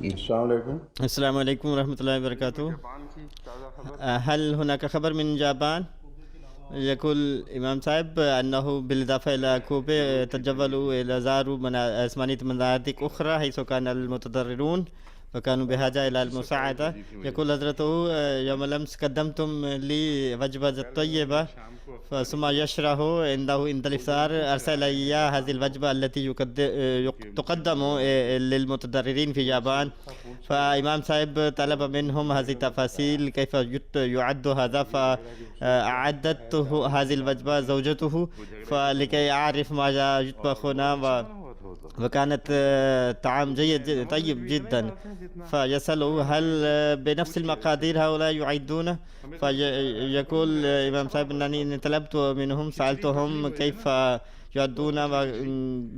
अस्सलाम वालेकुम। अस्सलाम वालेकुम रहमतुल्लाहि व बरकातुहू। जापान की ताज़ा खबर। हल हुनाका ख़बर मिन जापान यकुल इमाम साहब अन्नहु बिलइज़ाफ़ा इला कूबे तजव्वलू इला ज़ारू आसमानी मनातिक़ उख़रा हैसु कान अल मुतदर्रिरून व कानू बिहाजा इला अल मुसाअदा। यकुल हज़रतहू यौम अल-अम्स क़द्दमतुम ली वजबत तय्यबा फसुम्मा यशरहु इंदहु इंदल इफ़्तार अरसला इय्या हाज़िल वजबा अल्लती तुक़द्दमु लिल मुतदर्रिरीन फ़ी जापान। फ़इमाम साहब तलब मिनहुम हाज़िही तफ़ासील कैफ़ युअद्दु हाज़ा फ़अअद्दतहु हाज़िल वजबा ज़ौजतुहु फ़लिकै आरिफ़ माज़ा युतबख़ुना वकानत ताम जय्यद तय्यब जिद्दन फ़यसअलुहु हल बिनफ़्सिल मक़ादीर हाउला युअद्दून फ़यक़ूल इमाम साहब अन्नी तलब्तु मिनहुम सअल्तुहुम कैफ़ युअद्दून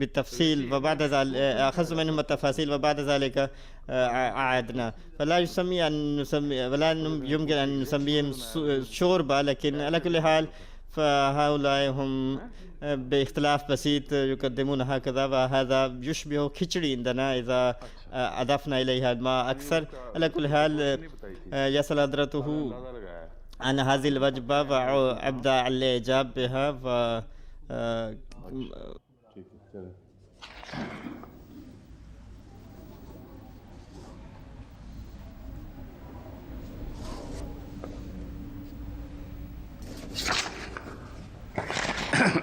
बित्तफ़सील व बाद अख़ज़्तु मिनहुम अत-तफ़ासील व बाद ज़ालिका अअदना फ़ला युसम्मी अन नुसम्मी वला युमकिन अन नुसम्मीहिम शोरबा लेकिन अला कुल्लि हाल फ़हाउलाए हुम बिइख्तिलाफ़ बसीत युक़द्दिमून हकज़ा व हाज़ा युशबिहु खिचड़ी इंदना इज़ा अज़फ़ना इलैहा मा अक्सर। अला कुल्लि हाल यसल हज़रतुहु अन हाज़िल वजबा व अब्दा अल इजाब बिहा व ठीक है, चलें।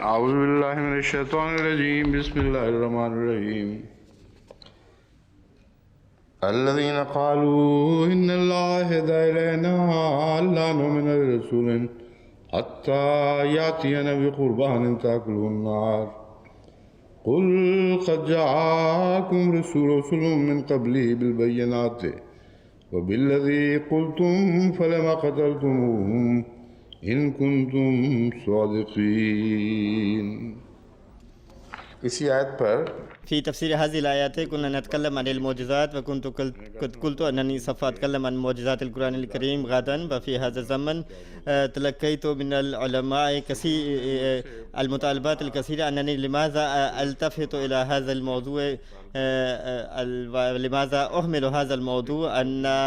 आऊज़ु बिल्लाहि मिनश शैतानिर रजीम, बिस्मिल्लाहिर रहमानिर रहीम। अल्लज़ीना क़ालू इन्नल्लाहा यदअ इलैना अल्ला नु'मिना बिरसूलिन हत्ता यातियना बिक़ुरबानिन ताकुलुहुन नार क़ुल क़द जाअकुम रसूलुन मिन क़ब्ली बिलबय्यिनाति व बिल्लज़ी क़ुल्तुम फ़लमा क़तलतुमूहुम इन कुंतुम सादिक़ीन। इसी आयत पर फ़ी तफ़सीर हाज़िहिल आयाति कुन्ना नतकल्लम अनिल मौजिज़ात व कुन्तु अन्ननी सफ़ अतकल्लम अन मौजिज़ातिल कुरानिल करीम गादन व फ़ी हाज़ा ज़मन तलक्कैतु मिनल उलमाए अल मुतालबातिल कसीरा अन्ननी लिमाज़ा अल्तफ़ितु इला हाज़ल मौज़ू लिमाज़ा उहमिलु हाज़ल मौज़ू अन्ना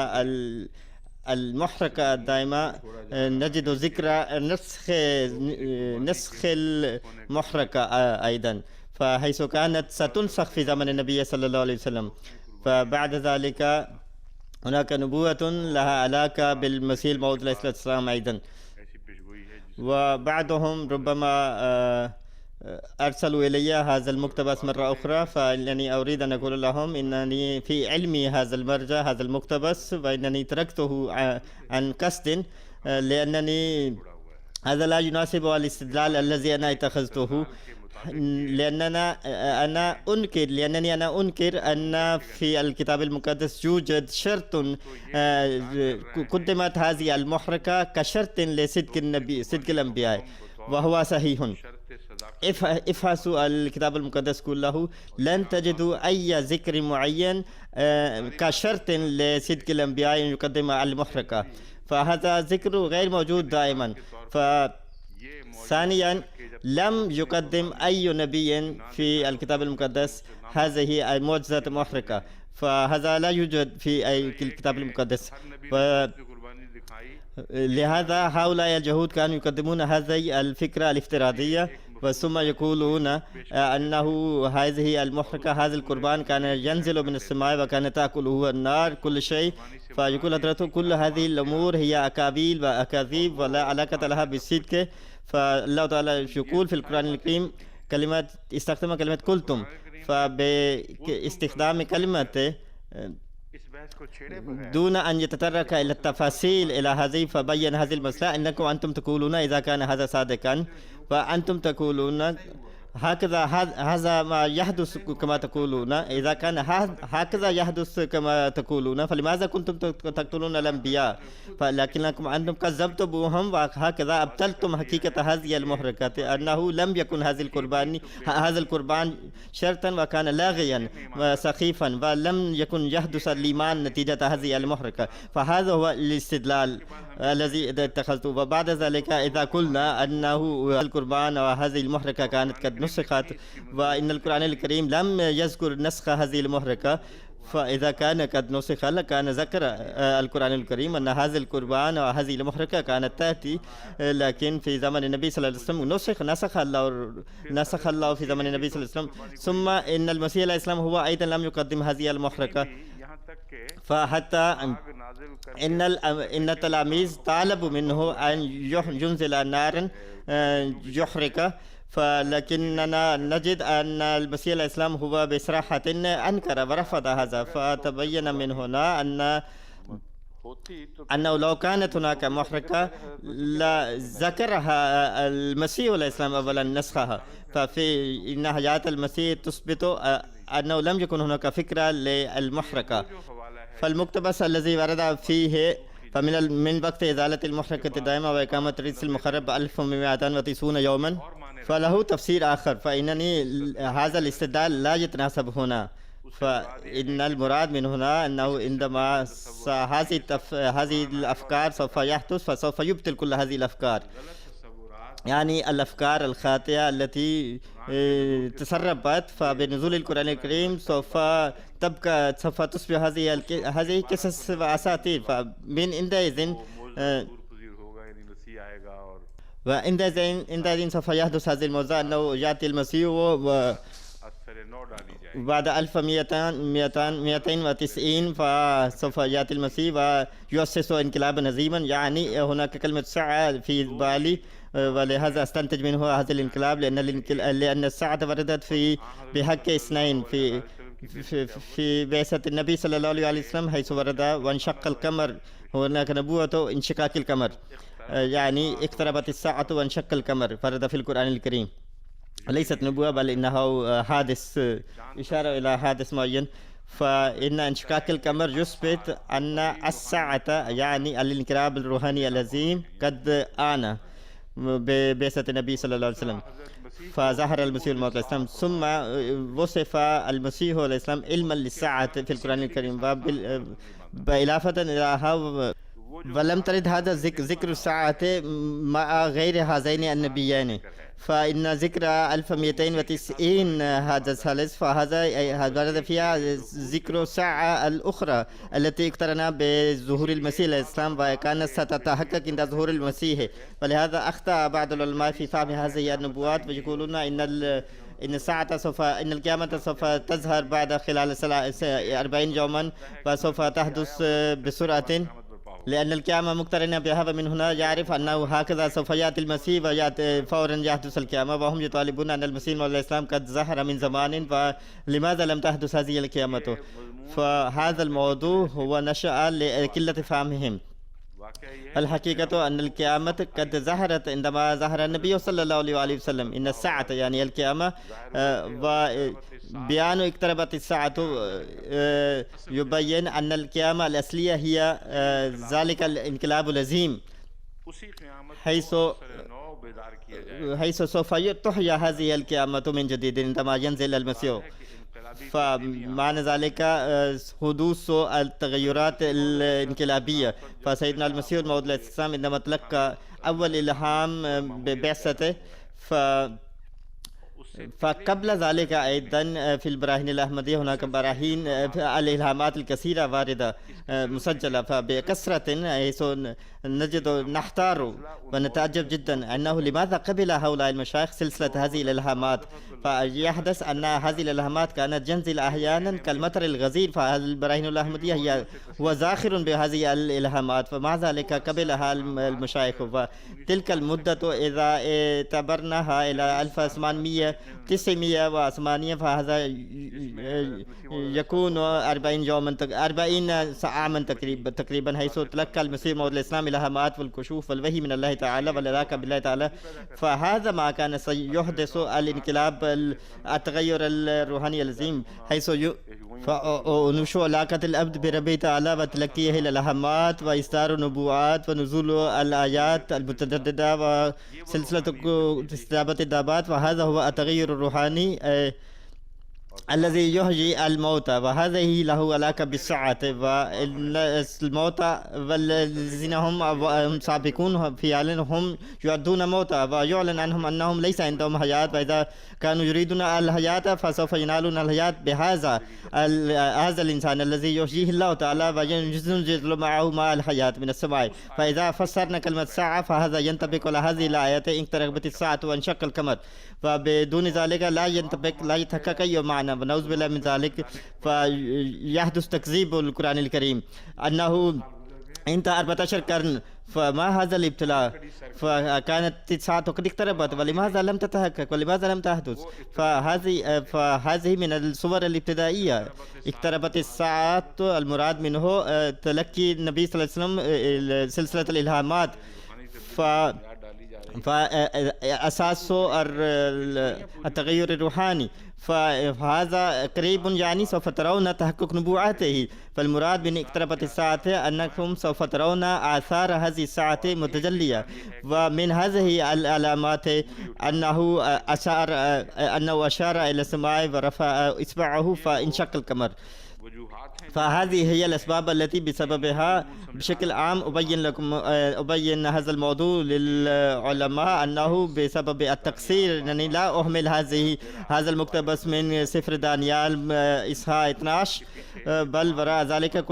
المحركة الدائمة نجد ذكر نسخ المحركة أيضا فحيث كانت ستنسخ في زمن النبي صلى الله عليه وسلم فبعد ذلك هناك نبوة لها علاقة بالمسيح الموعود عليه الصلاة والسلام أيضا وبعضهم ربما أرسلوا إلي هذا المقتبس مرة أخرى فإنني أريد أن أقول لهم إنني في علمي هذا المرجع هذا المقتبس وإنني تركته عن قصد لأنني هذا لا يناسب الاستدلال الذي أنا اتخذته لأنني أنا أنكر أن في الكتاب المقدس يوجد شرط قدمت هذه المحركة كشرط لصدق النبي صدق الأنبياء وهو صحيح. افحصوا الكتاب المقدس كله لن تجدوا أي ذكر معين كشرط لصدق الأنبياء أن يقدم المحركة فهذا ذكر غير موجود دائما. ثانيا لم يقدم أي نبي في الكتاب المقدس هذه المعجزات المحركة فهذا لا يوجد في الكتاب المقدس. لهذا هؤلاء اليهود كانوا يقدمون هذه الفكرة الافتراضية ثم يقولون أنه هذه المحركة هذا القربان كان ينزل من السماء وكان تأكله النار كل شيء فيقول حضرته كل هذه الأمور هي أكاذيب وأكاذيب ولا علاقة لها بالصدق. فالله تعالى يقول في القرآن الكريم كلمات استخدم كلمة قلتم فباستخدام كلمة دون أن يتطرق إلى التفاصيل إلى هذه فبين هذه المسألة أنكم أنتم تقولون إذا كان هذا صادقا فأنتم تقولون هكذا هذا ما يحدث كما تقولون إذا كان هكذا يحدث كما تقولون فلماذا كنتم تقتلون الأنبياء لكنكم أنتم كذبتموهم وهكذا أبطلتم حقيقة هذه المحركات أنه لم يكن هذا القربان شرطا وكان لاغيا وسخيفا ولم يكن يحدث الإيمان نتيجة هذه المحركة فهذا هو الاستدلال الذي اتخذته. وبعد ذلك إذا قلنا أنه القربان وهذه المحركة كانت قد نسخت وإن القرآن الكريم لم يذكر نسخ هذه المحركة فإذا كان قد نسخ لكان ذكر القرآن الكريم أن هذه القربان وهذه المحرقة كانت تأتي، لكن في زمن النبي صلى الله عليه وسلم نسخ الله في زمن النبي صلى الله عليه وسلم. ثم إن المسيح عليه السلام هو أيضا لم يقدم هذه المحرقة، فحتى إن التلاميذ طالبوا منه أن ينزل نارا يحرق، فلكننا نجد أن المسيح الإسلام هو بصراحة أنكر ورفض هذا. فتبين من هنا أنه لو كانت هناك محرقة لذكرها المسيح الإسلام أولا نسخها. ففي إن حياة المسيح تثبت أنه لم يكن هناك فكرة للمحرقة. فالمقتبس الذي ورد فيه من وقت إزالة المحرقة الدائمة وإقامة الرجس المخرب 1290 يوما فله تفسير آخر، فإنني هذا الاستدلال لا يتناسب هنا. فإن المراد من هنا أنه عندما هذه الأفكار سوف يحدث فسوف يبطل كل هذه الأفكار، يعني الأفكار الخاطئة التي تسربت. فبنزول القرآن الكريم سوف تصبح هذه قصص وأساطير. فمن عندئذ وعندئذ سوف يحدث هذه الموضوع أنه يأتي المسيح بعد 1290 فسوف يأتي المسيح ويؤسس انقلابا عظيما. يعني هناك كلمة ساعة في بالي، ولهذا استنتج منه هذا الانقلاب، لأن الساعة وردت بحق اثنين في بعثة النبي صلى الله عليه وسلم، حيث ورد وانشق القمر. هناك نبوة انشقاق القمر، يعني اقتربت الساعة وانشق القمر، ورد في القرآن الكريم. ليست نبوة بل إنه حادث، إشارة إلى حادث معين. فإن انشقاق القمر يثبت أن الساعة يعني الانقلاب الروحاني العظيم قد آن ببعثة النبي صلى الله عليه وسلم. فظهر المسيح الموعود الإسلام، ثم وصف المسيح الإسلام علما للساعة في القرآن الكريم. بإضافة إلى ولم ترد هذا ذكر الساعة مع غير هذين النبيين. فإن ذكر 1290 هذا الثالث، فهذا ورد فيها ذكر الساعة الأخرى التي اقترن بظهور المسيح الإسلام وكانت ستتحقق عند ظهور المسيح. ولهذا أخطأ بعض العلماء في فهم هذه النبوات، ويقولون إن القيامة سوف تظهر خلال 40 يوما وسوف تحدث بسرعة، لأن القيامة مقترنة بها. من هنا يعرف أنه هكذا سوف يأتي المسيح ويأتي فورا يحدث القيامة، وهم يطالبون أن المسيح والإسلام قد ظهر من زمان، فلماذا لم تحدث هذه القيامة؟ فهذا الموضوع هو نشأ لقلة فهمهم. الحقيقة أن القيامة قد ظهرت عندما ظهر النبي صلى الله عليه وسلم. إن الساعة يعني القيامة، وبيان اقتربت الساعة يبين أن القيامة الأصلية هي ذلك الانقلاب العظيم، حيث سوف تحيا هذه القيامة من جديد عندما ينزل المسيح. فمعنى ذلك حدوث التغيرات الانقلابية. فسيدنا المسيح الموعود عليه السلام عندما تلقى أول إلهام ببعثته، فقبل ذلك أيضا في البراهين الأحمدية هناك براهين الإلهامات الكثيرة واردة مسجلة فبكثرة، حيث نجد نحتار ونتعجب جدا أنه لماذا قبل هؤلاء المشايخ سلسلة هذه الإلهامات. فيحدث أن هذه الإلهامات كانت تنزل أحيانا كالمطر الغزير، فالبراهين الأحمدية هو زاخر بهذه الإلهامات، فمع ذلك قبلها المشايخ. فتلك المدة إذا اعتبرناها إلى 1908 فهذا يكون 40 يوما 40 عاما تقريبا، حيث تلقى المسيح موعود الإسلام الإلهامات والكشوف والوحي من الله تعالى والعلاقة بالله تعالى. فهذا ما كان سيحدث الانقلاب التغير الروحاني العظيم، حيث نشوء علاقة العبد بربه تعالى وتلقيه الإلهامات وإصدار النبوات ونزول الآيات المتجددة وسلسلة استجابة الدعوات. وهذا هو التغير الروحاني الذي يحيي الموتى وهذه له علاقة بالساعة والموتى والذين هم سابقون في عالم هم يعدون موتى ويعلن عنهم أنهم ليس عندهم حياة وإذا كانوا يريدون الحياة فسوف ينالون الحياة بهذا هذا الإنسان الذي يحييه الله تعالى وينزل معه مع الحياة من السماء. فإذا فسرنا كلمة ساعة فهذا ينطبق على هذه الآية إن اقتربت الساعة وانشق القمر، فبدون ذلك لا ينطبق لا يتحقق أي معنى ونعوذ بالله من ذلك. فيحدث تكذيب القرآن الكريم أنه انت 14 قرن فما هذا الابتلاء، فكانت الساعة قد اقتربت ولماذا لم تتحقق ولماذا لم تحدث. فهذه من الصور الابتدائية. اقتربت الساعة المراد منه تلقي النبي صلى الله عليه وسلم سلسلة الإلهامات، فأساس التغير الروحاني، فهذا قريب يعني سوف ترون تحقق نبوعته. فالمراد من اقتربت الساعة أنكم سوف ترون آثار هذه الساعة متجلية، ومن هذه العلامات أنه أشار إلى السماء ورفع إصبعه فانشق القمر. فهذه هي الأسباب التي بسببها بشكل عام أبين هذا الموضوع للعلماء أنه بسبب التقصير أنني لا أهمل هذا المقتبس من سفر دانيال إصحاح 12، بل وراء ذلك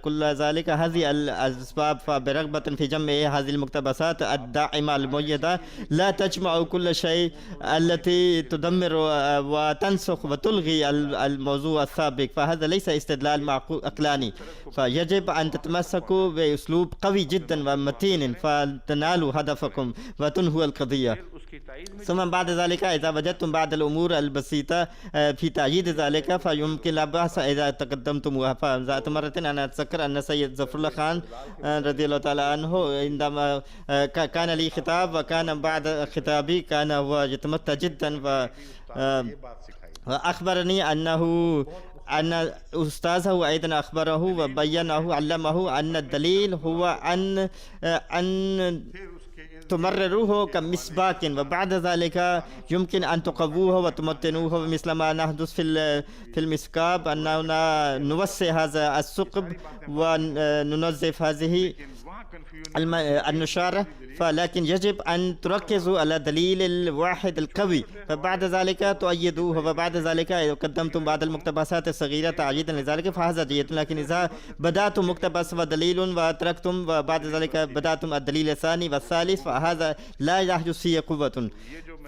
كل ذلك هذه الأسباب. فبرغبة في جمع هذه المقتبسات الداعمة المؤيدة لا تجمع كل شيء التي تدمر وتنسخ وتلغي الموضوع السابق، فهذا ليس استدلال عقلاني. فيجب أن تتمسكوا بأسلوب قوي جدا ومتين فتنالوا هدفكم وتنهوا القضية. ثم بعد ذلك إذا وجدتم بعض الأمور البسيطة في تأييد ذلك فيمكن لا بأس إذا تقدمتموها. فذات مرة أنا أتذكر أن سيد ظفر الله خان رضي الله تعالى عنه عندما كان لي خطاب وكان بعد خطابي كان هو يتمتع جدا وأخبرني أن أستاذه أيضا أخبره وبينه علمه أن الدليل هو أن تمرروه كمسباك، وبعد ذلك يمكن أن تقووه وتمتنوه مثل ما نحدث في المسكاب، أننا نوسع هذا الثقب وننظف هذه النشارة. فلكن يجب أن تركزوا على دليل الواحد القوي، فبعد ذلك تؤيدوه، وبعد ذلك إذا قدمتم بعض المقتبسات الصغيرة تأييدا لذلك فهذا جيد. لكن إذا بدأتم مقتبس ودليل وتركتم وبعد ذلك بدأتم الدليل الثاني والثالث فهذا لا يحدث فيه قوة.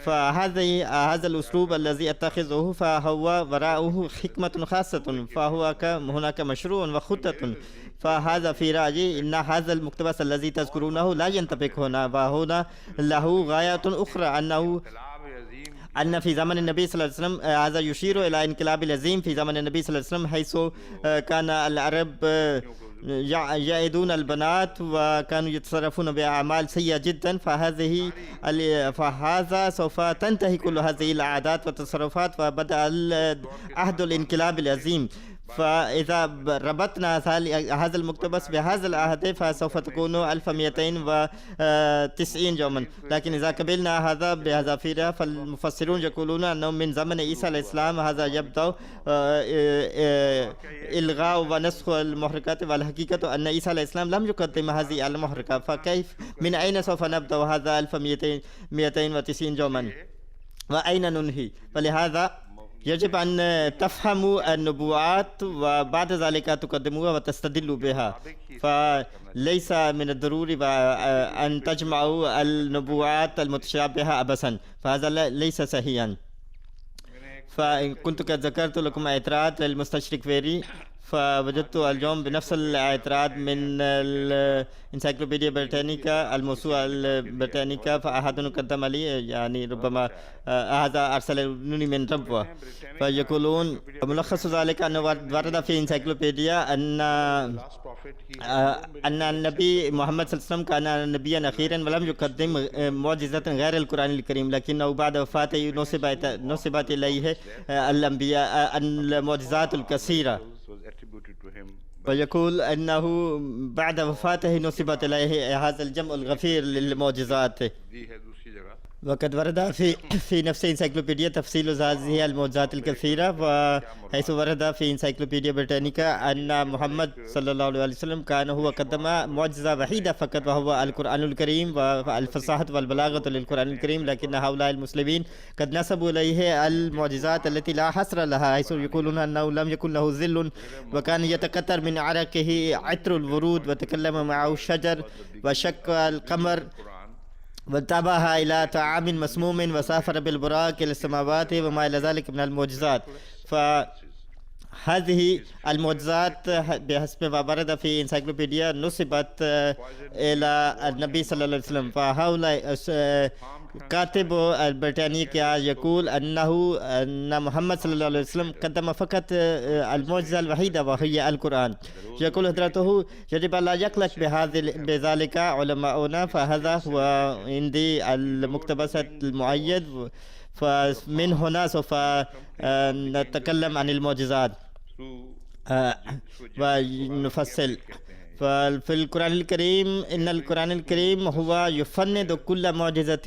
هذا الأسلوب الذي أتخذه فهو وراءه حكمة خاصة، فهو هناك مشروع وخطة. فهذا في رأيي إن هذا المقتبس الذي تذكرونه لا ينطبق هنا، وهنا له غاية أخرى أن في زمن النبي صلى الله عليه وسلم هذا يشير إلى انقلاب العظيم في زمن النبي صلى الله عليه وسلم، حيث كان العرب يعيدون البنات وكانوا يتصرفون بأعمال سيئة جدا. فهذا سوف تنتهي كل هذه العادات والتصرفات فبدأ عهد الانقلاب العظيم. فإذا ربطنا هذا المقتبس بهذا العهد فسوف تكون 1290 يوما. لكن إذا قبلنا هذا بحذافيره فالمفسرون يقولون أنه من زمن عيسى عليه السلام هذا يبدأ إلغاء ونسخ المحركات، والحقيقة أن عيسى عليه السلام لم يقدم هذه المحركات، فكيف من أين سوف نبدأ هذا 1290 يوما وأين ننهي؟ فلهذا يجب أن تفهموا النبوات وبعد ذلك تقدموها وتستدلوا بها. فليس من الضروري أن تجمعوا النبوات المتشابهة عبثا، فهذا ليس صحيحا. فكنت قد ذكرت لكم اعتراض للمستشرق فيري، فوجدت اليوم بنفس الاعتراض من الانسايكلوبيديا بريتانيكا الموسوعة البريتانيكا، فأحد قدم لي يعني ربما هذا أرسلني من ربوة، فيقولون ملخص ذلك أنه ورد في انسايكلوبيديا أن النبي محمد صلى الله عليه وسلم كان نبيا أخيرا ولم يقدم معجزة غير القرآن الكريم، لكنه بعد وفاته نسبت إليه الأنبياء المعجزات الكثيرة. ويقول أنه بعد وفاته نسبت إليه هذا الجمع الغفير للمعجزات. وقد ورد في نفس انسايكلوبيديا تفصيل هذه المعجزات الكثيرة، وحيث ورد في انسايكلوبيديا بريتانيكا أن محمد صلى الله عليه وسلم كان هو قدم معجزة وحيدة فقط وهو القرآن الكريم والفصاحة والبلاغة للقرآن الكريم، لكن هؤلاء المسلمين قد نسبوا إليه المعجزات التي لا حصر لها، حيث يقولون أنه لم يكن له ذل وكان يتكتر من عرقه عطر الورود وتكلم معه الشجر وشق القمر وانتبه إلى طعام مسموم وسافر بالبراق إلى السماوات وما إلى ذلك من المعجزات. فهذه المعجزات بحسب ما ورد في انسايكلوبيديا نسبت إلى النبي صلى الله عليه وسلم. فهؤلاء كاتب البريطانيا يقول أن محمد صلى الله عليه وسلم قدم فقط المعجزة الوحيدة وهي القرآن. يقول حضرته يجب أن لا يقلق بذلك علماؤنا، فهذا هو عندي المقتبس المؤيد، فمن هنا سوف نتكلم عن المعجزات ونفصل. ففي القرآن الكريم إن القرآن الكريم هو يفند كل معجزة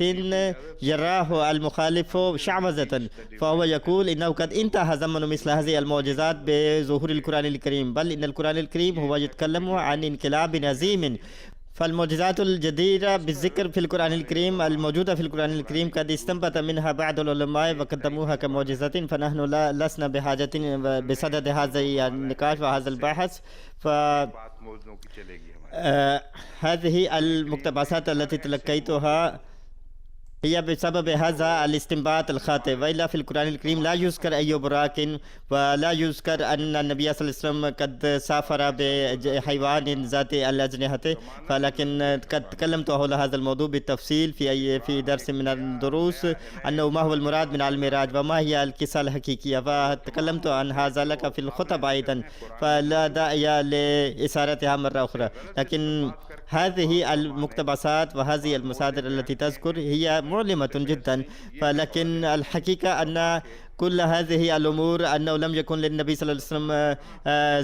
يراه المخالف شعوذة، فهو يقول إنه قد انتهى زمن مثل هذه المعجزات بظهور القرآن الكريم، بل إن القرآن الكريم هو يتكلم عن انقلاب عظيم. فالمعجزات الجديرة بالذكر في القرآن الكريم الموجودة في القرآن الكريم قد استنبط منها بعض العلماء وقدموها كمعجزة، فنحن لسنا بحاجة بصدد هذا النقاش وهذا البحث. هذه المقتبسات التي تلقيتها هي بسبب هذا الاستنباط الخاطئ، وإلا في القرآن الكريم لا يذكر أي براك ولا يذكر أن النبي صلى الله عليه وسلم قد سافر بحيوان ذات الأجنحة، فلكن قد تكلمت حول هذا الموضوع بالتفصيل في درس من الدروس، أنه ما هو المراد من المعراج وما هي القصة الحقيقية، فتكلمت عن هذا لك في الخطب أيضا، فلا داعي لإثارتها مرة أخرى. لكن هذه المقتبسات وهذه المصادر التي تذكر هي معلمة جدا، فلكن الحقيقة أن كل هذه الأمور أنه لم يكن للنبي صلى الله عليه وسلم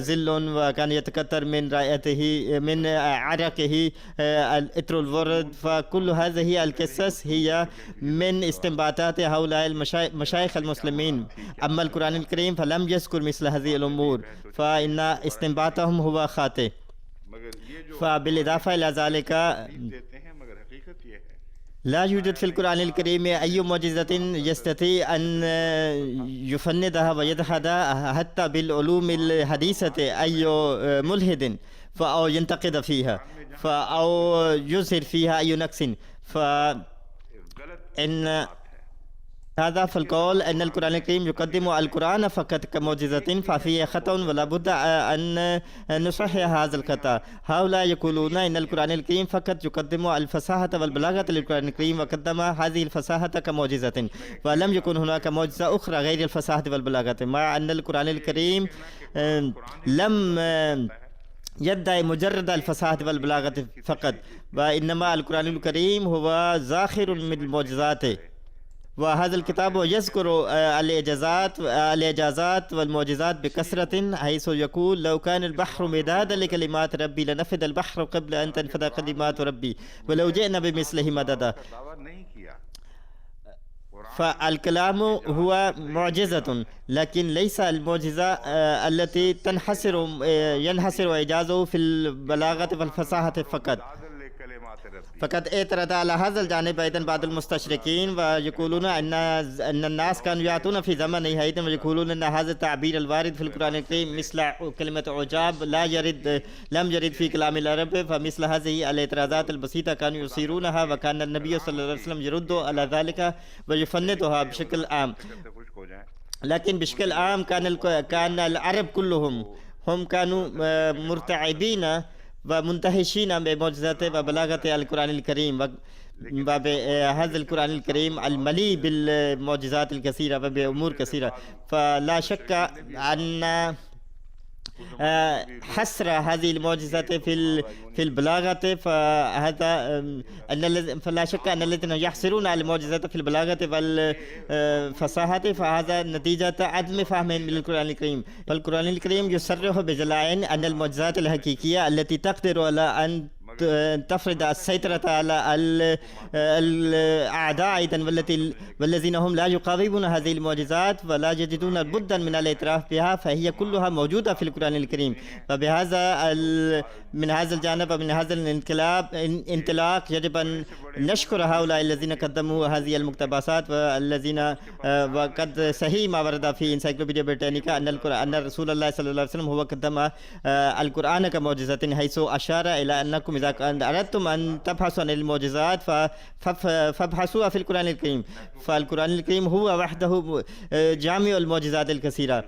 ذل وكان يتكتر من رائحته من عرقه عطر الورد، فكل هذه القصص هي من استنباطات هؤلاء المشايخ المسلمين. أما القرآن الكريم فلم يذكر مثل هذه الأمور، فإن استنباطهم هو خاطئ. فبالإضافة إلى ذلك لا يوجد في القرآن الكريم أي معجزة يستطيع أن يفندها ويدحضها حتى بالعلوم الحديثة أي ملحد أو ينتقد فيها أو يظهر فيها أي نقص. فإن هذا في القول أن القرآن الكريم يقدم القرآن فقط كمعجزة ففيه خطأ ولا بد أن نصحح هذا الخطأ. هؤلاء يقولون أن القرآن الكريم فقط يقدم الفصاحة والبلاغة للقرآن الكريم وقدم هذه الفصاحة كمعجزة، ولم يكن هناك معجزة أخرى غير الفصاحة والبلاغة، مع أن القرآن الكريم لم يدعي مجرد الفصاحة والبلاغة فقط، وإنما القرآن الكريم هو زاخر من المعجزات. وهذا الكتاب يذكر الإعجازات والمعجزات بكثرة، حيث يقول لو كان البحر مدادا لكلمات ربي لنفد البحر قبل أن تنفد كلمات ربي ولو جئنا بمثله مددا. فالكلام هو معجزة، لكن ليس المعجزة التي ينحصر إعجازه في البلاغة والفصاحة فقط. فقد اعترض على هذا الجانب أيضا بعض المستشرقين ويقولون أن الناس كانوا يأتون في زمنه أيضا ويقولون أن هذا التعبير الوارد في القرآن الكريم مثل كلمة عجاب لم يرد في كلام العرب، فمثل هذه الاعتراضات البسيطة كانوا يثيرونها، وكان النبي صلى الله عليه وسلم يرد على ذلك ويفندها بشكل عام. لكن بشكل عام كان العرب كلهم هم كانوا مرتعبين ومنتهشين بمعجزات وبلاغة القرآن الكريم وبهذا القرآن الكريم المليء بالمعجزات الكثيرة وبأمور كثيرة. فلا شك أن حصر هذه المعجزات في البلاغة فلا شك أن الذين يحصرون المعجزات في البلاغة والفصاحة فهذا نتيجة عدم فهمهم للقرآن الكريم. فالقرآن الكريم يصرح بجلاء أن المعجزات الحقيقية التي تقدر على أن تفرض السيطرة على الأعداء أيضا والذين هم لا يقاومون هذه المعجزات ولا يجدون بدا من الاعتراف بها، فهي كلها موجودة في القرآن الكريم. فبهذا من هذا الجانب ومن هذا الانطلاق يجب أن نشكر هؤلاء الذين قدموا هذه المقتبسات والذين وقد صحيح ما ورد في انسايكلوبيديا بريتانيكا أن رسول الله صلى الله عليه وسلم هو قدم القرآن كمعجزة، حيث أشار إلى أنكم إذا أردتم أن تبحثوا عن المعجزات فابحثوها في القرآن الكريم، فالقرآن الكريم هو وحده جامع المعجزات الكثيرة.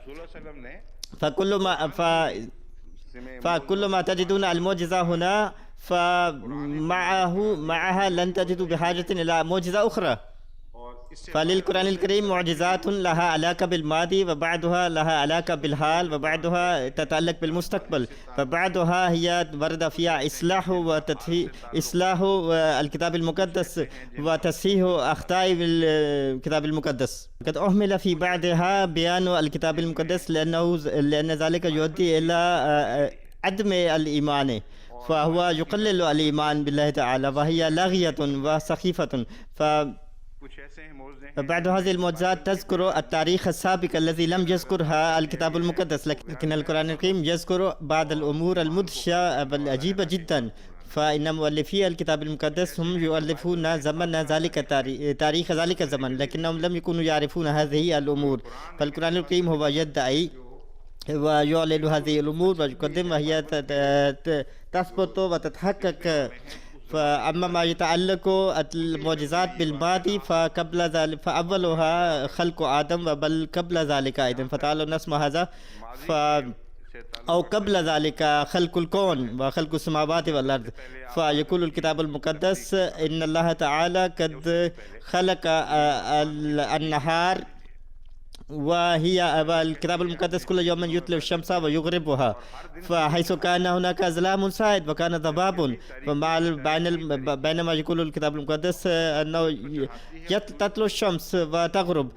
فكل ما تجدون المعجزة هنا معها لن تجدوا بحاجة إلى معجزة أخرى. فللقرآن الكريم معجزات لها علاقة بالماضي، وبعضها لها علاقة بالحال، وبعضها تتعلق بالمستقبل، فبعضها هي ورد فيها إصلاح الكتاب المقدس وتصحيح أخطاء الكتاب المقدس. قد أهمل في بعضها بيان الكتاب المقدس لأن ذلك يؤدي إلى عدم الإيمان، فهو يقلل الإيمان بالله تعالى، وهي لاغية وسخيفة. فبعد هذه المعجزات تذكر التاريخ السابق الذي لم يذكرها الكتاب المقدس، لكن القرآن الكريم يذكر بعض الأمور المدهشة والعجيبة جدا. فإن مؤلفي الكتاب المقدس هم يؤلفون زمن ذلك تاريخ ذلك الزمن، لكنهم لم يكونوا يعرفون هذه الأمور. فالقرآن الكريم هو يدعي ويعلن هذه الأمور ويقدم، وهي تثبت وتتحقق. فأما ما يتعلق المعجزات بالماضي فقبل ذلك فأولها خلق آدم، وبل قبل ذلك أيضا، فتعالوا نسمع هذا. أو قبل ذلك خلق الكون وخلق السماوات والأرض. فيقول الكتاب المقدس إن الله تعالى قد خلق النهار، وهي الكتاب المقدس كل يوم يطلع الشمس ويغربها، فحيث كان هناك ظلام سائد وكان ضباب. بينما يقول الكتاب المقدس أنه تطلع الشمس وتغرب،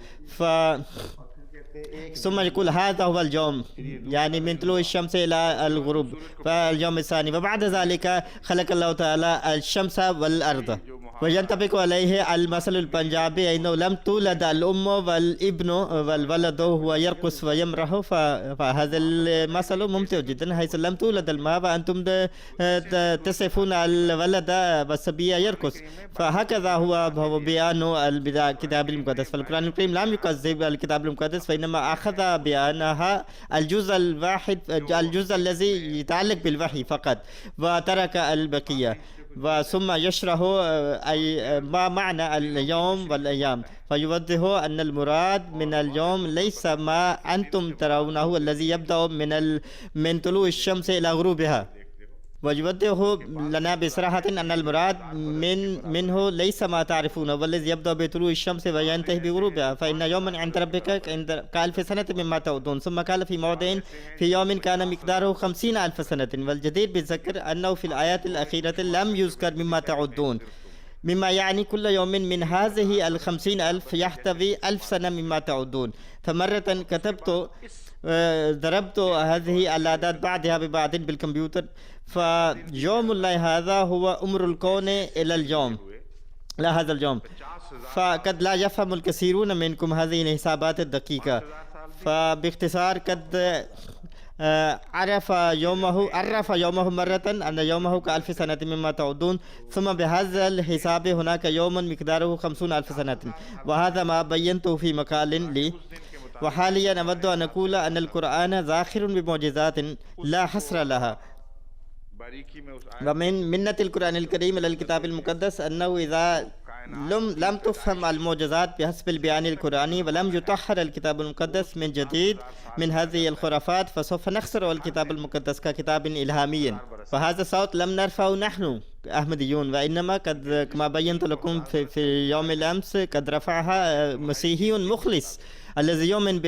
ثم يقول هذا هو اليوم، يعني من طلوع الشمس إلى الغروب، فاليوم الثاني. وبعد ذلك خلق الله تعالى الشمس والأرض. وينطبق عليه المثل البنجابي أنه لم تولد الأم والابن والولد هو يرقص ويمرح. فهذا المثل ممتع جدا، حيث لم تولد الماء وأنتم تصفون الولد والصبي يرقص. فهكذا هو بيان الكتاب المقدس. فالقرآن الكريم لم يكذب الكتاب المقدس، فإنما أخذ بيانها الجزء الواحد، الجزء الذي يتعلق بالوحي فقط، وترك البقية. وثم يشرح أي ما معنى اليوم والأيام، فيوضح أن المراد من اليوم ليس ما أنتم ترونه الذي يبدأ من طلوع الشمس إلى غروبها، ويوضح لنا بصراحة أن المراد منه ليس ما تعرفونه والذي يبدأ بطلوع الشمس وينتهي بغروبها. فإن يوما عند ربك كألف سنة مما تعودون. ثم قال في موضع في يوم كان مقداره 50,000 سنة. والجدير بالذكر أنه في الآيات الأخيرة لم يذكر مما تعودون، مما يعني كل يوم من هذه 50,000 يحتوي 1000 سنة مما تعودون. فمرة ضربت هذه الأعداد بعضها ببعض بالكمبيوتر، فيوم الله هذا هو عمر الكون إلى اليوم، لا هذا اليوم. فقد لا يفهم الكثيرون منكم هذه الحسابات الدقيقة. فباختصار قد عرف يومه مرة أن يومه كألف سنة مما تعودون، ثم بهذا الحساب هناك يوم مقداره 50,000 سنة، وهذا ما بينته في مقال لي. وحاليا أود أن أقول أن القرآن زاخر بمعجزات لا حصر لها. ومن منة القرآن الكريم إلى الكتاب المقدس أنه إذا لم تفهم المعجزات بحسب البيان القرآني ولم يطهر الكتاب المقدس من جديد من هذه الخرافات، فسوف نخسر الكتاب المقدس ككتاب إلهامي. فهذا الصوت لم نرفعه نحن، أحمديون، وإنما قد كما بينت لكم في يوم الأمس قد رفعها مسيحي مخلص الذي يؤمن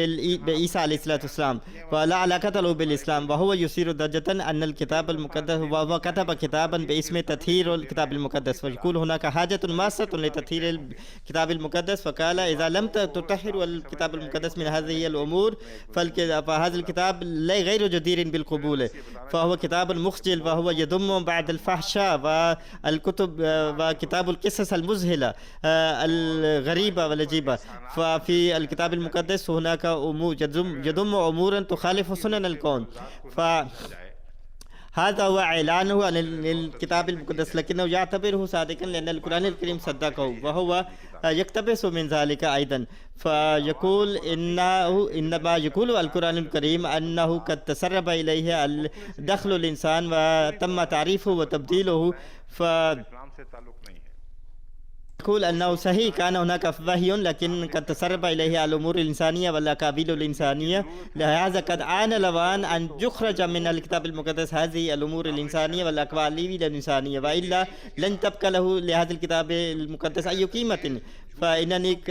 بعيسى عليه الصلاة والسلام ولا علاقة له بالإسلام، وهو يثير ضجة أن الكتاب المقدس، وهو كتب كتابا باسم تطهير الكتاب المقدس، ويقول هناك حاجة ماسة لتطهير الكتاب المقدس، فقال إذا لم تطهر الكتاب المقدس من هذه الأمور فهذا الكتاب غير جدير بالقبول، فهو كتاب مخجل، وهو يضم بعد الفحشاء والكتب وكتاب القصص المذهلة الغريبة والعجيبة. ففي الكتاب المقدس هناك أمور يضم أمورا تخالف سنن الكون، هذا هو إعلانه عن الكتاب المقدس، لكنه يعتبره صادقا لأن القرآن الكريم صدقه، وهو يقتبس من ذلك أيضا، فيقول إنما يقول القرآن الكريم أنه قد تسرب إليه دخل الإنسان وتم تعريفه وتبديله، يقول أنه صحيح كان هناك وحي لكن قد تسرب إليه الأمور الإنسانية والأكاذيب الإنسانية، لهذا قد آن الأوان أن يخرج من الكتاب المقدس هذه الأمور الإنسانية والأكاذيب الإنسانية، وإلا لن تبقى له لهذا الكتاب المقدس أي قيمة. فإنني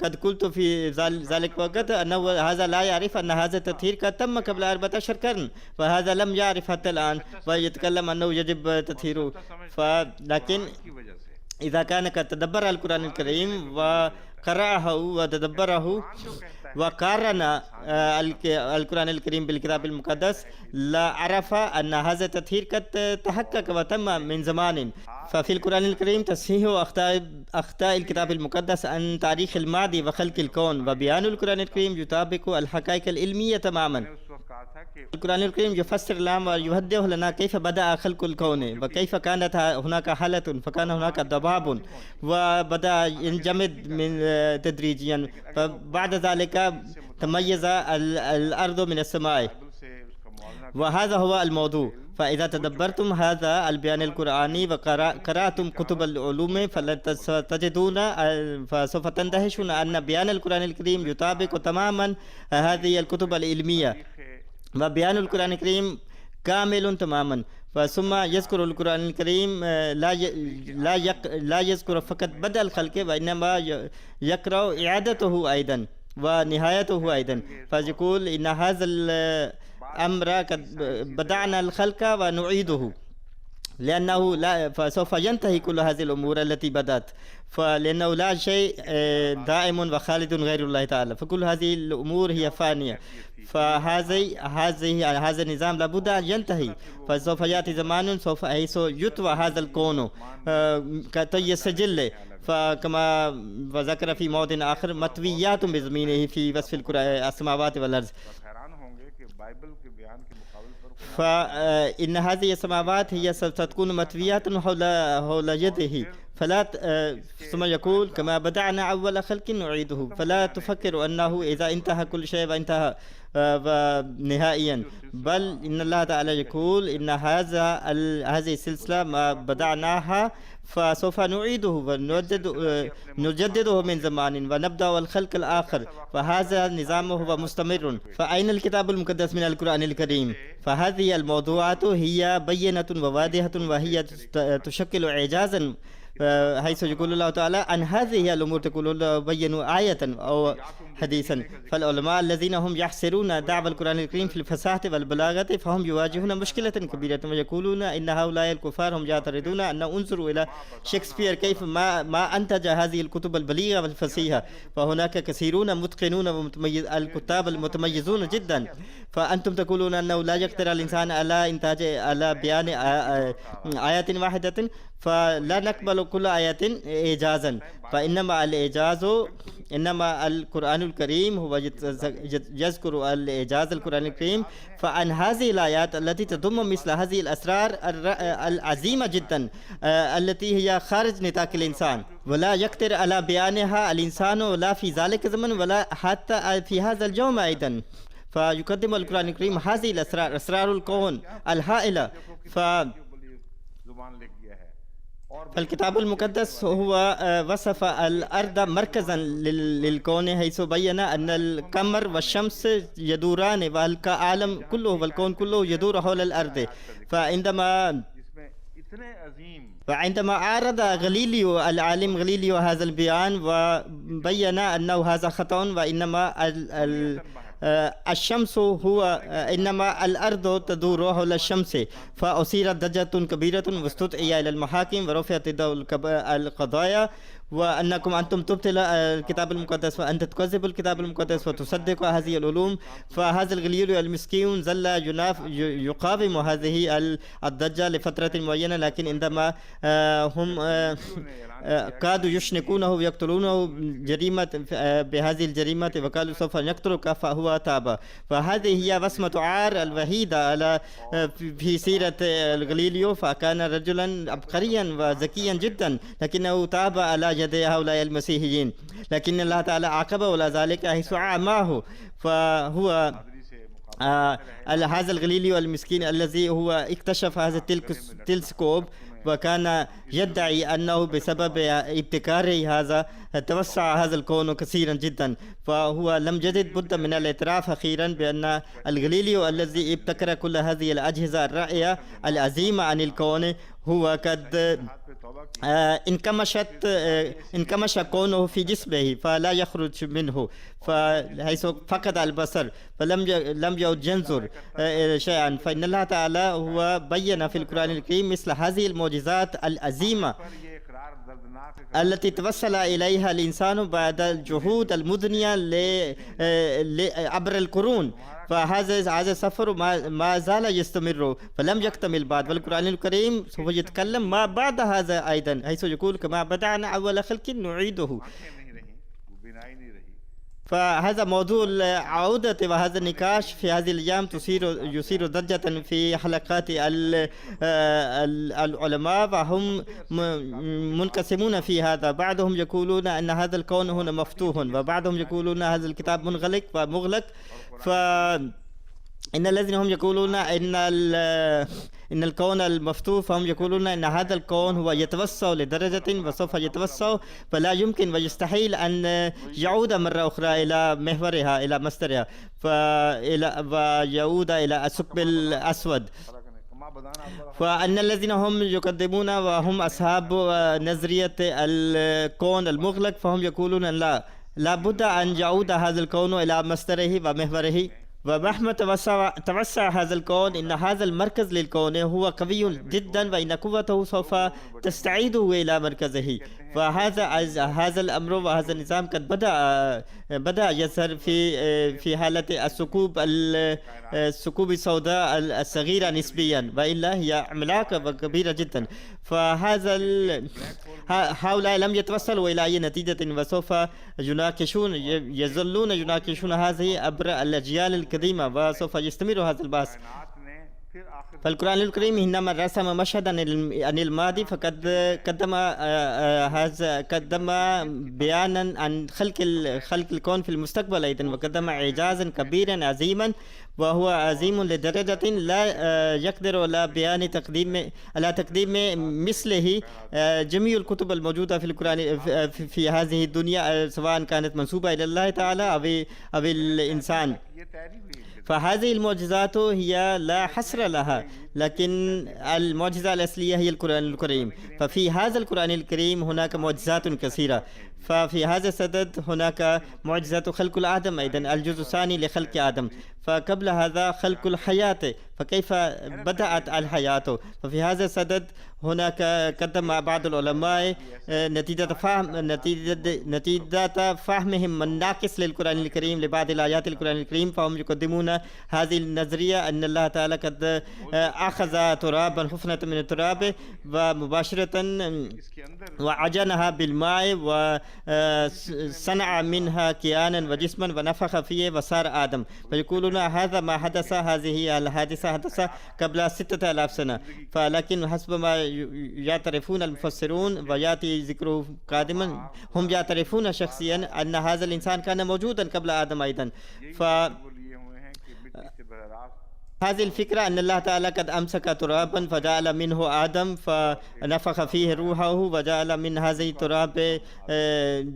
قد قلت في ذلك الوقت أنه هذا لا يعرف أن هذا التطهير قد تم قبل 14 قرن، وهذا لم يعرف حتى الآن ويتكلم أنه يجب تطهيره. لكن إذا كان قد تدبر القرآن الكريم وقرأه وتدبره وقارن القرآن الكريم بالكتاب المقدس لا عرف أن هذا التطهير قد تحقق وتم من زمان. ففي القرآن الكريم تصحيح أخطاء الكتاب المقدس عن تاريخ الماضي وخلق الكون، وبيان القرآن الكريم يطابق الحقائق العلمية تماما. القرآن الكريم يفسر لنا ويوضح لنا كيف بدأ خلق الكون، وكيف كانت هناك حالة فكان هناك ضباب وبدأ ينجمد من تدريجيا، فبعد ذلك تميز الأرض من السماء، وهذا هو الموضوع. فإذا تدبرتم هذا البيان القرآني وقرأتم كتب العلوم فتجدون فسوف تندهشون أن بيان القرآن الكريم يطابق تماما هذه الكتب العلمية، وبيان القرآن الكريم كامل تماما. ثم يذكر القرآن الكريم لا يذكر فقط بدء الخلق، وإنما يقرأ إعادته أيضا ونهايته أيضا، فيقول إن هذا الأمر قد بدأنا الخلق ونعيده، لأنه فسوف ينتهي كل هذه الأمور التي بدأت، فلأنه لا شيء دائم وخالد غير الله تعالى، فكل هذه الأمور هي فانية، هذا النظام لابد أن ينتهي. فسوف يأتي زمان سوف يطوى هذا الكون كي يسجل، فكما ذكر في موضع آخر مطويات بزمينه في وصف السماوات والأرض. فإن هذه السماوات هي ستكون مطويات حول يده، فلا ثم يقول كما بدأنا أول خلق نعيده، فلا تفكر أنه إذا انتهى كل شيء وانتهى نهائيا، بل إن الله تعالى يقول إن هذه السلسلة ما بدأناها فسوف نعيده ونجدده من زمان ونبدأ الخلق الآخر، فهذا النظام هو مستمر. فأين الكتاب المقدس من القرآن الكريم؟ فهذه الموضوعات هي بينة وواضحة، وهي تشكل إعجازا، حيث يقول الله تعالى عن هذه الأمور تقول بينوا آية أو حديثا. فالعلماء الذين هم يحسرون دعوى القرآن الكريم في الفصاحة والبلاغة فهم يواجهون مشكلة كبيرة، ويقولون إن هؤلاء الكفار هم يعترضون أن انظروا إلى شكسبير كيف ما أنتج هذه الكتب البليغة والفصيحة، فهناك كثيرون متقنون الكتاب المتميزون جدا، فأنتم تقولون أنه لا يقدر الإنسان على بيان آيات واحدة، فلا نقبل كل آية إعجازا، فإنما الإعجاز إنما القرآن الكريم هو يذكر الإعجاز القرآن الكريم. فعن هذه الآيات التي تضم مثل هذه الأسرار العظيمة جدا التي هي خارج نطاق الإنسان، ولا يقدر على بيانها الإنسان لا في ذلك الزمن ولا حتى في هذا اليوم أيضا. فيقدم القرآن الكريم هذه الأسرار، أسرار الكون الهائلة. فالكتاب المقدس هو وصف الأرض مركزا للكون، حيث بين أن القمر والشمس يدوران والعالم كله والكون كله يدور حول الأرض. فعندما इतने अजीम وعندما عارض غاليليو العالم غاليليو هذا البيان وبين أنه هذا خطأ، وإنما الشمس هو إنما الأرض تدور حول الشمس، فأثيرت ضجة كبيرة واستدعي إلى المحاكم ورفعت القضايا، وأنكم أنتم تبطل الكتاب المقدس وأنت تكذب الكتاب المقدس وتصدق هذه العلوم. فهذا الغليلي المسكين ظل يقاوم هذه الضجة لفترة معينة، لكن عندما هم كادوا يشنقونه ويقتلونه بهذه الجريمة وقالوا سوف نقتلك، فهو تاب. فهذه هي بصمة عار الوحيدة على في سيرة الغليليو، فكان رجلا عبقريا وذكيا جدا، لكنه تاب على يد هؤلاء المسيحيين، لكن الله تعالى عاقبه على ذلك حيث عاماه. فهو هذا الغليليو المسكين الذي هو اكتشف هذا التلسكوب، وكان يدعي أنه بسبب ابتكاره هذا توسع هذا الكون كثيرا جدا. فهو لم يجد بد من الاعتراف أخيرا بأن الغليليو الذي ابتكر كل هذه الأجهزة الرائعة العظيمة عن الكون هو قد انكمش كونه في جسمه فلا يخرج منه، فحيث فقد البصر فلم يعد ينظر شيئا. فإن الله تعالى هو بين في القرآن الكريم مثل هذه المعجزات العظيمة التي توصل إليها الإنسان بعد الجهود المدنية عبر القرون. فهذا السفر ما زال يستمر فلم يكتمل بعد، والقرآن الكريم سوف يتكلم ما بعد هذا أيضا، حيث يقول كما بدأنا أول خلق نعيده. فهذا موضوع العودة وهذا النقاش في هذه الأيام يثير ضجة في حلقات العلماء، وهم منقسمون في هذا. بعضهم يقولون أن هذا الكون هنا مفتوح، وبعضهم يقولون هذا الكتاب منغلق ومغلق. إن الذين هم يقولون إن الكون المفتوح، فهم يقولون أن هذا الكون هو يتوسع لدرجة وسوف يتوسع، فلا يمكن ويستحيل أن يعود مرة أخرى إلى محورها إلى مصدرها ويعود إلى الثقب الأسود. فأن الذين هم يقدمون وهم أصحاب نظرية الكون المغلق، فهم يقولون لا بد أن يعود هذا الكون إلى مصدره ومحوره، ومهما توسع هذا الكون إن هذا المركز للكون هو قوي جدا، وإن قوته سوف تستعيده إلى مركزه. فهذا الأمر وهذا النظام قد بدأ يظهر في حالة الثقوب السوداء الصغيرة نسبيا، وإلا هي عملاقة وكبيرة جدا. هؤلاء لم يتوصلوا إلى أي نتيجة، وسوف يظلون يناقشون هذه عبر الأجيال القديمة، وسوف يستمر هذا البحث. فالقرآن الكريم حينما رسم مشهدا عن الماضي فقد قدم بيانا عن خلق الكون في المستقبل أيضا، وقدم إعجازا كبيرا عظيما، وهو عظيم لدرجة لا يقدر على تقديم مثله جميع الكتب الموجودة في القرآن في هذه الدنيا، سواء كانت منسوبة إلى الله تعالى أو الإنسان. فهذه المعجزات هي لا حصر لها، لكن المعجزة الأصلية هي القرآن الكريم. ففي هذا القرآن الكريم هناك معجزات كثيرة. ففي هذا السدد هناك معجزة خلق الآدم أيضا، الجزء الثاني لخلق آدم. فقبل هذا خلق الحياة، فكيف بدأت الحياة؟ ففي هذا السدد هناك قدم بعض العلماء نتيجة فهمهم الناقص للقرآن الكريم لبعض الآيات القرآن الكريم، فهم يقدمون هذه النظرية أن الله تعالى قد أخذ ترابا حفنة من التراب ومباشرة وعجنها بالماء وصنع منها كيانا وجسما ونفخ فيه وصار آدم. فيقولون هذا ما حدث، هذه الحادثة حدث قبل 6000 سنة. فلكن حسب ما يعترفون المفسرون ويأتي ذكره قادما، هم يعترفون شخصيا أن هذا الإنسان كان موجودا قبل آدم أيضا. هذه الفكرة أن الله تعالى قد أمسك ترابا فجعل منه آدم فنفخ فيه روحه وجعل من هذه التراب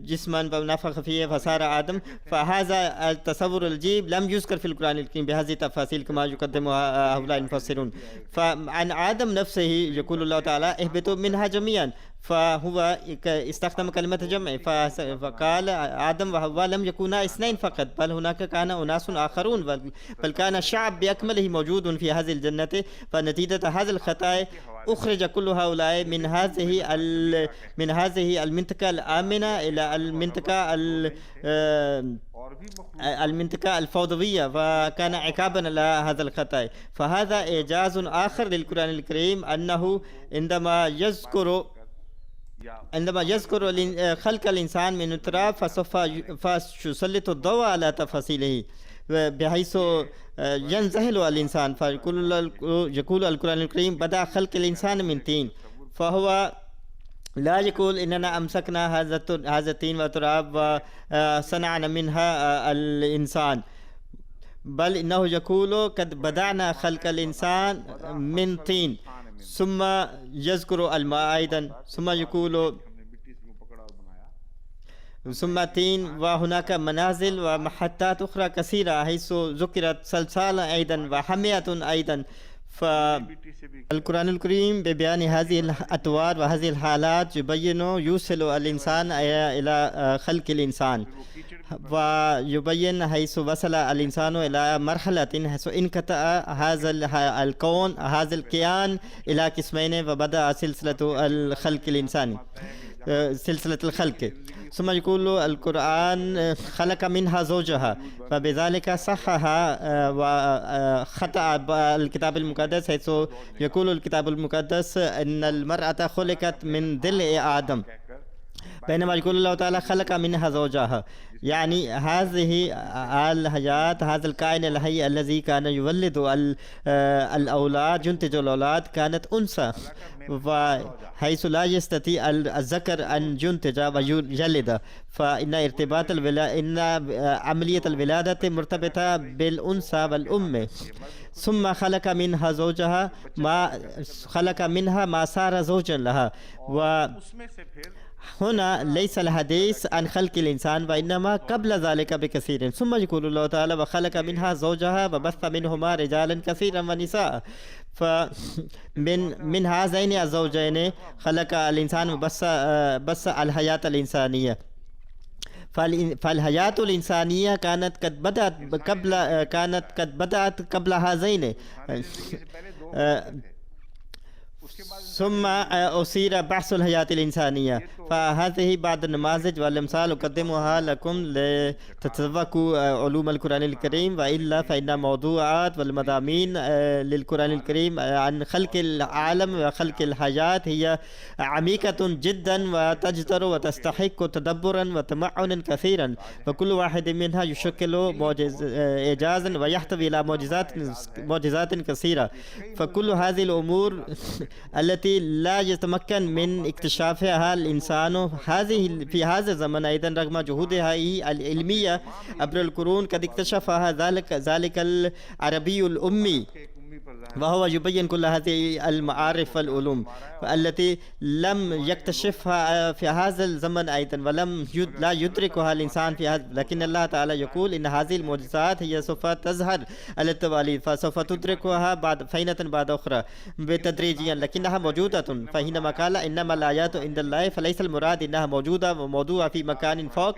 جسما فنفخ فيه فصار آدم. فهذا التصور العجيب لم يذكر في القرآن الكريم بهذه التفاصيل كما يقدمها هؤلاء المفسرون. فعن آدم نفسه يقول الله تعالى اهبطوا منها جميعا، فهو استخدم كلمة جمع فقال آدم وحواء لم يكونا اثنين فقط، بل هناك كان أناس آخرون، بل كان الشعب بأكمله موجود في هذه الجنة. فنتيجة هذه الخطايا أخرج كل هؤلاء من هذه المنطقة الآمنة إلى المنطقة الفوضوية، وكان عقابا على هذا الخطأ. فهذا إعجاز آخر للقرآن الكريم أنه عندما يذكر خلق الإنسان من التراب فسوف يسلط الضوء على تفاصيله بحيث ينزهل الإنسان. فيقول القرآن الكريم بدأ خلق الإنسان من طين، فهو لا يقول إننا أمسكنا هذا الطين والتراب وصنعنا منها الإنسان، بل إنه يقول قد بدأنا خلق الإنسان من طين، ثم يذكر الماء أيضا، ثم يقول ثم طين، وهناك منازل ومحطات أخرى كثيرة حيث ذكرت سلسلة أيضا وحمية أيضا. فالقرآن الكريم ببيان هذه الأطوار وهذه الحالات يوصل الإنسان إلى خلق الإنسان، ويبين حيث وصل الإنسان إلى مرحلة حيث انقطع هذا الكون هذا الكيان إلى قسمين، وبدأ سلسلة الخلق الإنساني سلسلة الخلق. ثم يقول القرآن خلق منها زوجها، فبذلك صحح وخطأ الكتاب المقدس حيث يقول الكتاب المقدس أن المرأة خلقت من ضلع آدم، بينما يقول الله تعالى خلق منها زوجها، يعني هذه الحياة هذا الكائن الحي الذي كان يولد الأولاد ينتج الأولاد كانت أنثى، وحيث لا يستطيع الذكر أن ينتج ويجلد، فإن إن عملية الولادة مرتبطة بالأنثى والأم. ثم خلق منها زوجها خلق منها ما صار زوجا لها. هنا ليس الحديث عن خلق الإنسان وإنما قبل ذلك بكثير. ثم يقول الله تعالى وخلق منها زوجها وبث منهما رجالا كثيرا ونساء. فمن هذين الزوجين خلق الإنسان وبث الحياة الإنسانية. فالحياة الإنسانية كانت قد بدأت قبل هذين، ثم أثير بحث الحياة الإنسانية. فهذه بعض النماذج والأمثال أقدمها لكم لتتذوقوا علوم القرآن الكريم، وإلا فإن موضوعات والمضامين للقرآن الكريم عن خلق العالم وخلق الحياة هي عميقة جدا وتجدر وتستحق تدبرا وتمعنا كثيرا، وكل واحد منها يشكل إعجازا ويحتوي على معجزات كثيرة. فكل هذه الأمور التي لا يتمكن من اكتشافها الإنسان في هذا الزمن أيضا رغم جهودها العلمية عبر القرون قد اكتشفها ذلك العربي الأمي، وهو يبين كل هذه المعارف والعلوم التي لم يكتشفها في هذا الزمن أيضا لا يدركها الإنسان في هذا. لكن الله تعالى يقول إن هذه المعجزات هي سوف تظهر على التوالي، فسوف تدركها فينة بعد أخرى بتدريجيا، لكنها موجودة. فحينما قال إنما الآيات عند الله فليس المراد إنها موجودة وموضوعة في مكان فوق،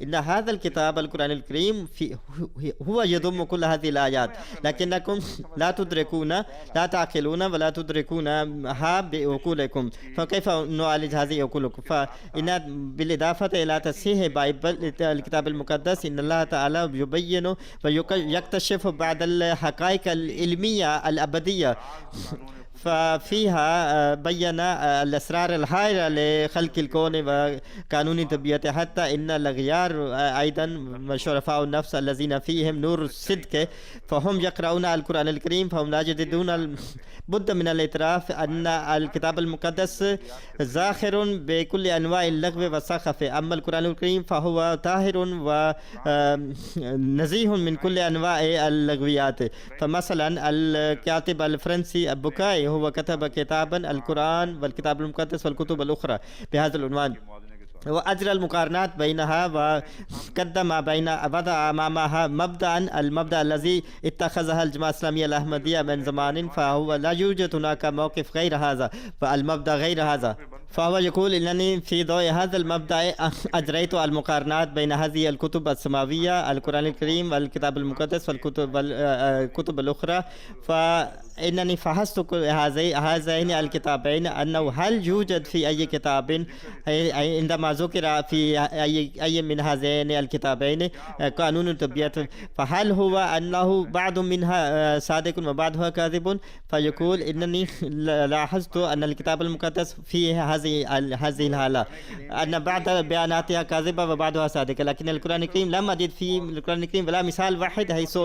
إن هذا الكتاب القرآن الكريم هو يضم كل هذه الآيات، لكنكم لا تدركون لا تعقلون ولا تدركونها بعقولكم. فكيف نعالج هذه عقولكم؟ فإن بالإضافة إلى تصحيح الكتاب المقدس إن الله تعالى يبين ويكتشف بعض الحقائق العلمية الأبدية. ففيها بين الأسرار الهائلة لخلق الكون وقانون طبيعته، حتى إن الأغيار أيضا شرفاء النفس الذين فيهم نور الصدق فهم يقرؤون القرآن الكريم فهم لا يجدون بد من الاعتراف أن الكتاب المقدس زاخر بكل أنواع اللغو والسخف، أما القرآن الكريم فهو طاهر ونزيه من كل أنواع اللغويات. فمثلا الكاتب الفرنسي البوكاي هو كتب كتابا القرآن والكتاب المقدس والكتب الأخرى بهذا العنوان، وأجرى المقارنات بينها وقدم وضع أمامها المبدأ الذي اتخذها الجماعة الإسلامية الأحمدية من زمان، فهو لا يوجد هناك موقف غير هذا فالمبدأ غير هذا. فهو يقول إنني في ضوء هذا المبدأ أجريت المقارنات بين هذه الكتب السماوية القرآن الكريم والكتاب المقدس والكتب الأخرى، فإنني فحصت هذين الكتابين أنه هل يوجد في أي كتاب عندما ذكر في أي من هذين الكتابين قانون الطبيعة فهل هو أنه بعض منها صادق وبعضها كاذب؟ فيقول إنني لاحظت أن الكتاب المقدس فيه هذه الحالة أن بعض بياناتها كاذبة وبعضها صادقة، لكن القرآن الكريم لم أجد في القرآن الكريم ولا مثال واحد حيث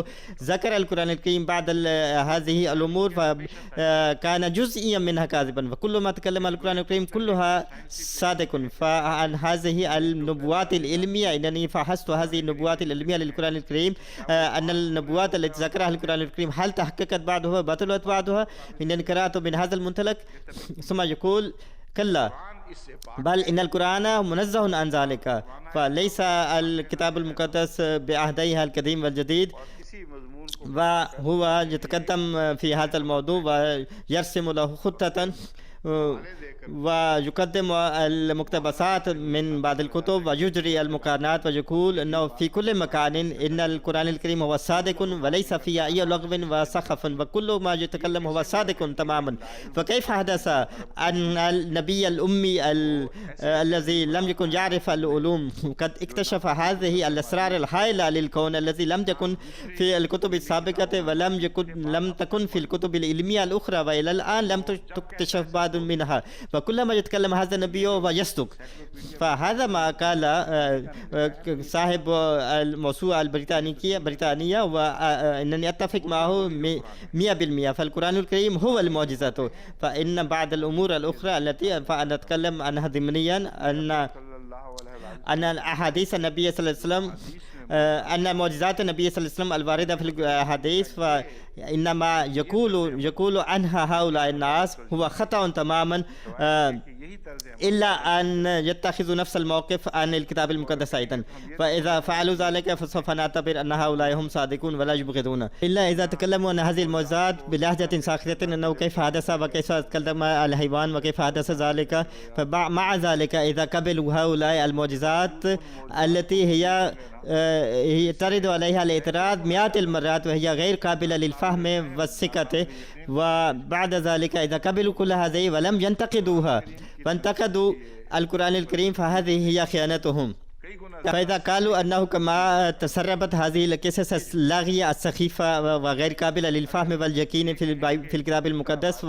ذكر القرآن الكريم بعض هذه الأمور فكان جزئيا منها كاذبا، وكل ما تكلم القرآن الكريم كلها صادق. فعن هذه النبوات العلمية إنني فحصت هذه النبوات العلمية للقرآن الكريم أن النبوات التي ذكرها القرآن الكريم هل تحققت بعضها بطلت بعضها، إنني قرأت من هذا المنطلق. ثم يقول كلا بل إن القرآن منزه عن ذلك، فليس الكتاب المقدس بعهديها القديم والجديد، وهو يتقدم في هذا الموضوع ويرسم له خطة ويقدم المقتبسات من بعض الكتب ويجري المقارنات ويقول أنه في كل مكان إن القرآن الكريم هو صادق وليس فيه أي لغو وسخف وكل ما يتكلم هو صادق تماما. فكيف حدث أن النبي الأمي الذي لم يكن يعرف العلوم قد اكتشف هذه الأسرار الهائلة للكون الذي لم يكن في الكتب السابقة لم تكن في الكتب العلمية الأخرى وإلى الآن لم تكتشف بعض منها، فكلما يتكلم هذا النبي هو يصدق. فهذا ما قال صاحب الموسوعة البريطانية وإنني أتفق معه 100%. فالقرآن الكريم هو المعجزة، فإن بعض الأمور الأخرى التي فنتكلم عنها ضمنيا أن أحاديث النبي صلى الله عليه وسلم أن معجزات النبي صلى الله عليه وسلم الواردة في الحديث فإنما يقول عنها هؤلاء الناس هو خطأ تماما إلا أن يتخذوا نفس الموقف عن الكتاب المقدس أيضا، فإذا فعلوا ذلك فسوف نعتبر أن هؤلاء هم صادقون ولا يبغضون، إلا إذا تكلموا عن هذه المعجزات بلهجة ساخرة أنه كيف حدث وكيف تكلم الحيوان وكيف حدث ذلك. فمع ذلك إذا قبلوا هؤلاء المعجزات التي هي ترد عليها الاعتراض مئات المرات وهي غير قابلة للفهم والثقة، وبعد ذلك إذا قبلوا كل هذه ولم ينتقدوها فانتقدوا القرآن الكريم فهذه هي خيانتهم. فإذا قالوا أنه كما تسربت هذه القصص اللاغية السخيفة وغير قابلة للفهم واليقين في الكتاب المقدس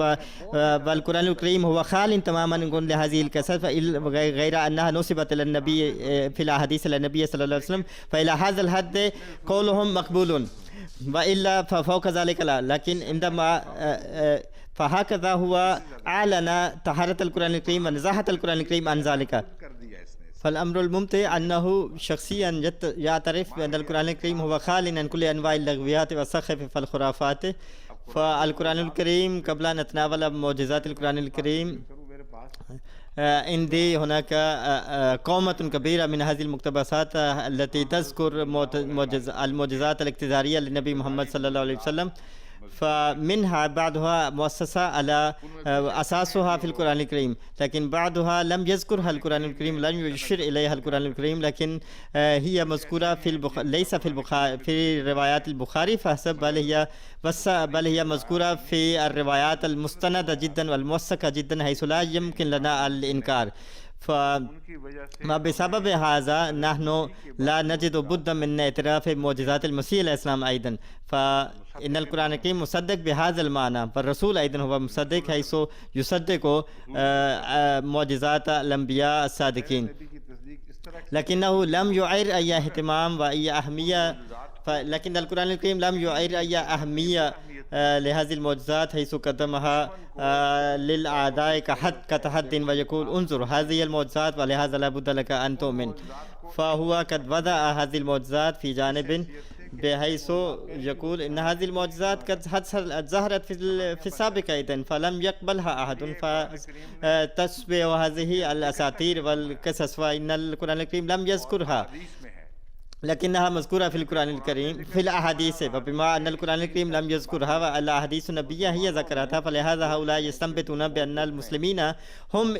والقرآن الكريم هو خال تماما من هذه القصص غير أنها نسبت إلى النبي في الأحاديث إلى النبي صلى الله عليه وسلم، فإلى هذا الحد قولهم مقبول، وإلا ففوق ذلك لا. لكن عندما فهكذا هو أعلن طهارة القرآن الكريم ونزاهة القرآن الكريم عن ذلك. فالأمر الممتع أنه شخصيا يعترف بأن القرآن الكريم هو خال عن كل أنواع اللغويات والسخف والخرافات. فالقرآن الكريم قبل أن نتناول معجزات القرآن الكريم عندي هناك قومة كبيرة من هذه المقتبسات التي تذكر المعجزات الاقتدارية للنبي محمد صلى الله عليه وسلم، فمنها بعضها مؤسسة على أساسها في القرآن الكريم، لكن بعضها لم يذكرها القرآن الكريم، لم يشير إليها القرآن الكريم، لكن هي مذكورة ليس في روايات البخاري فحسب، بل هي مذكورة في الروايات المستندة جدا والموثقة جدا حيث لا يمكن لنا الإنكار. فما بسبب هذا نحن لا نجد بد من اعتراف معجزات المسيح الإسلام أيضا. فإن القرآن الكريم مصدق بهذا المعنى، فالرسول أيضا هو مصدق حيث يصدق معجزات الأنبياء الصادقين، لكنه لم يعر أي اهتمام وأي أهمية. لكن القرآن الكريم لم يعر أي أهمية لهذه المعجزات حيث قدمها للأعداء كتحد ويقول انظر هذه المعجزات ولهذا لا بد لك أن تؤمن. فهو قد وضع هذه المعجزات في جانب بحيث يقول إن هذه المعجزات قد ظهرت في السابق أيضا فلم يقبلها أحد، فتشبه هذه الأساطير والقصص، وإن القرآن الكريم لم يذكرها لكنها مذكورة في القرآن الكريم في الأحاديث. وبما أن القرآن الكريم لم يذكرها والأحاديث النبية هي ذكرتها، فلهذا هؤلاء يستنبطون بأن المسلمين هم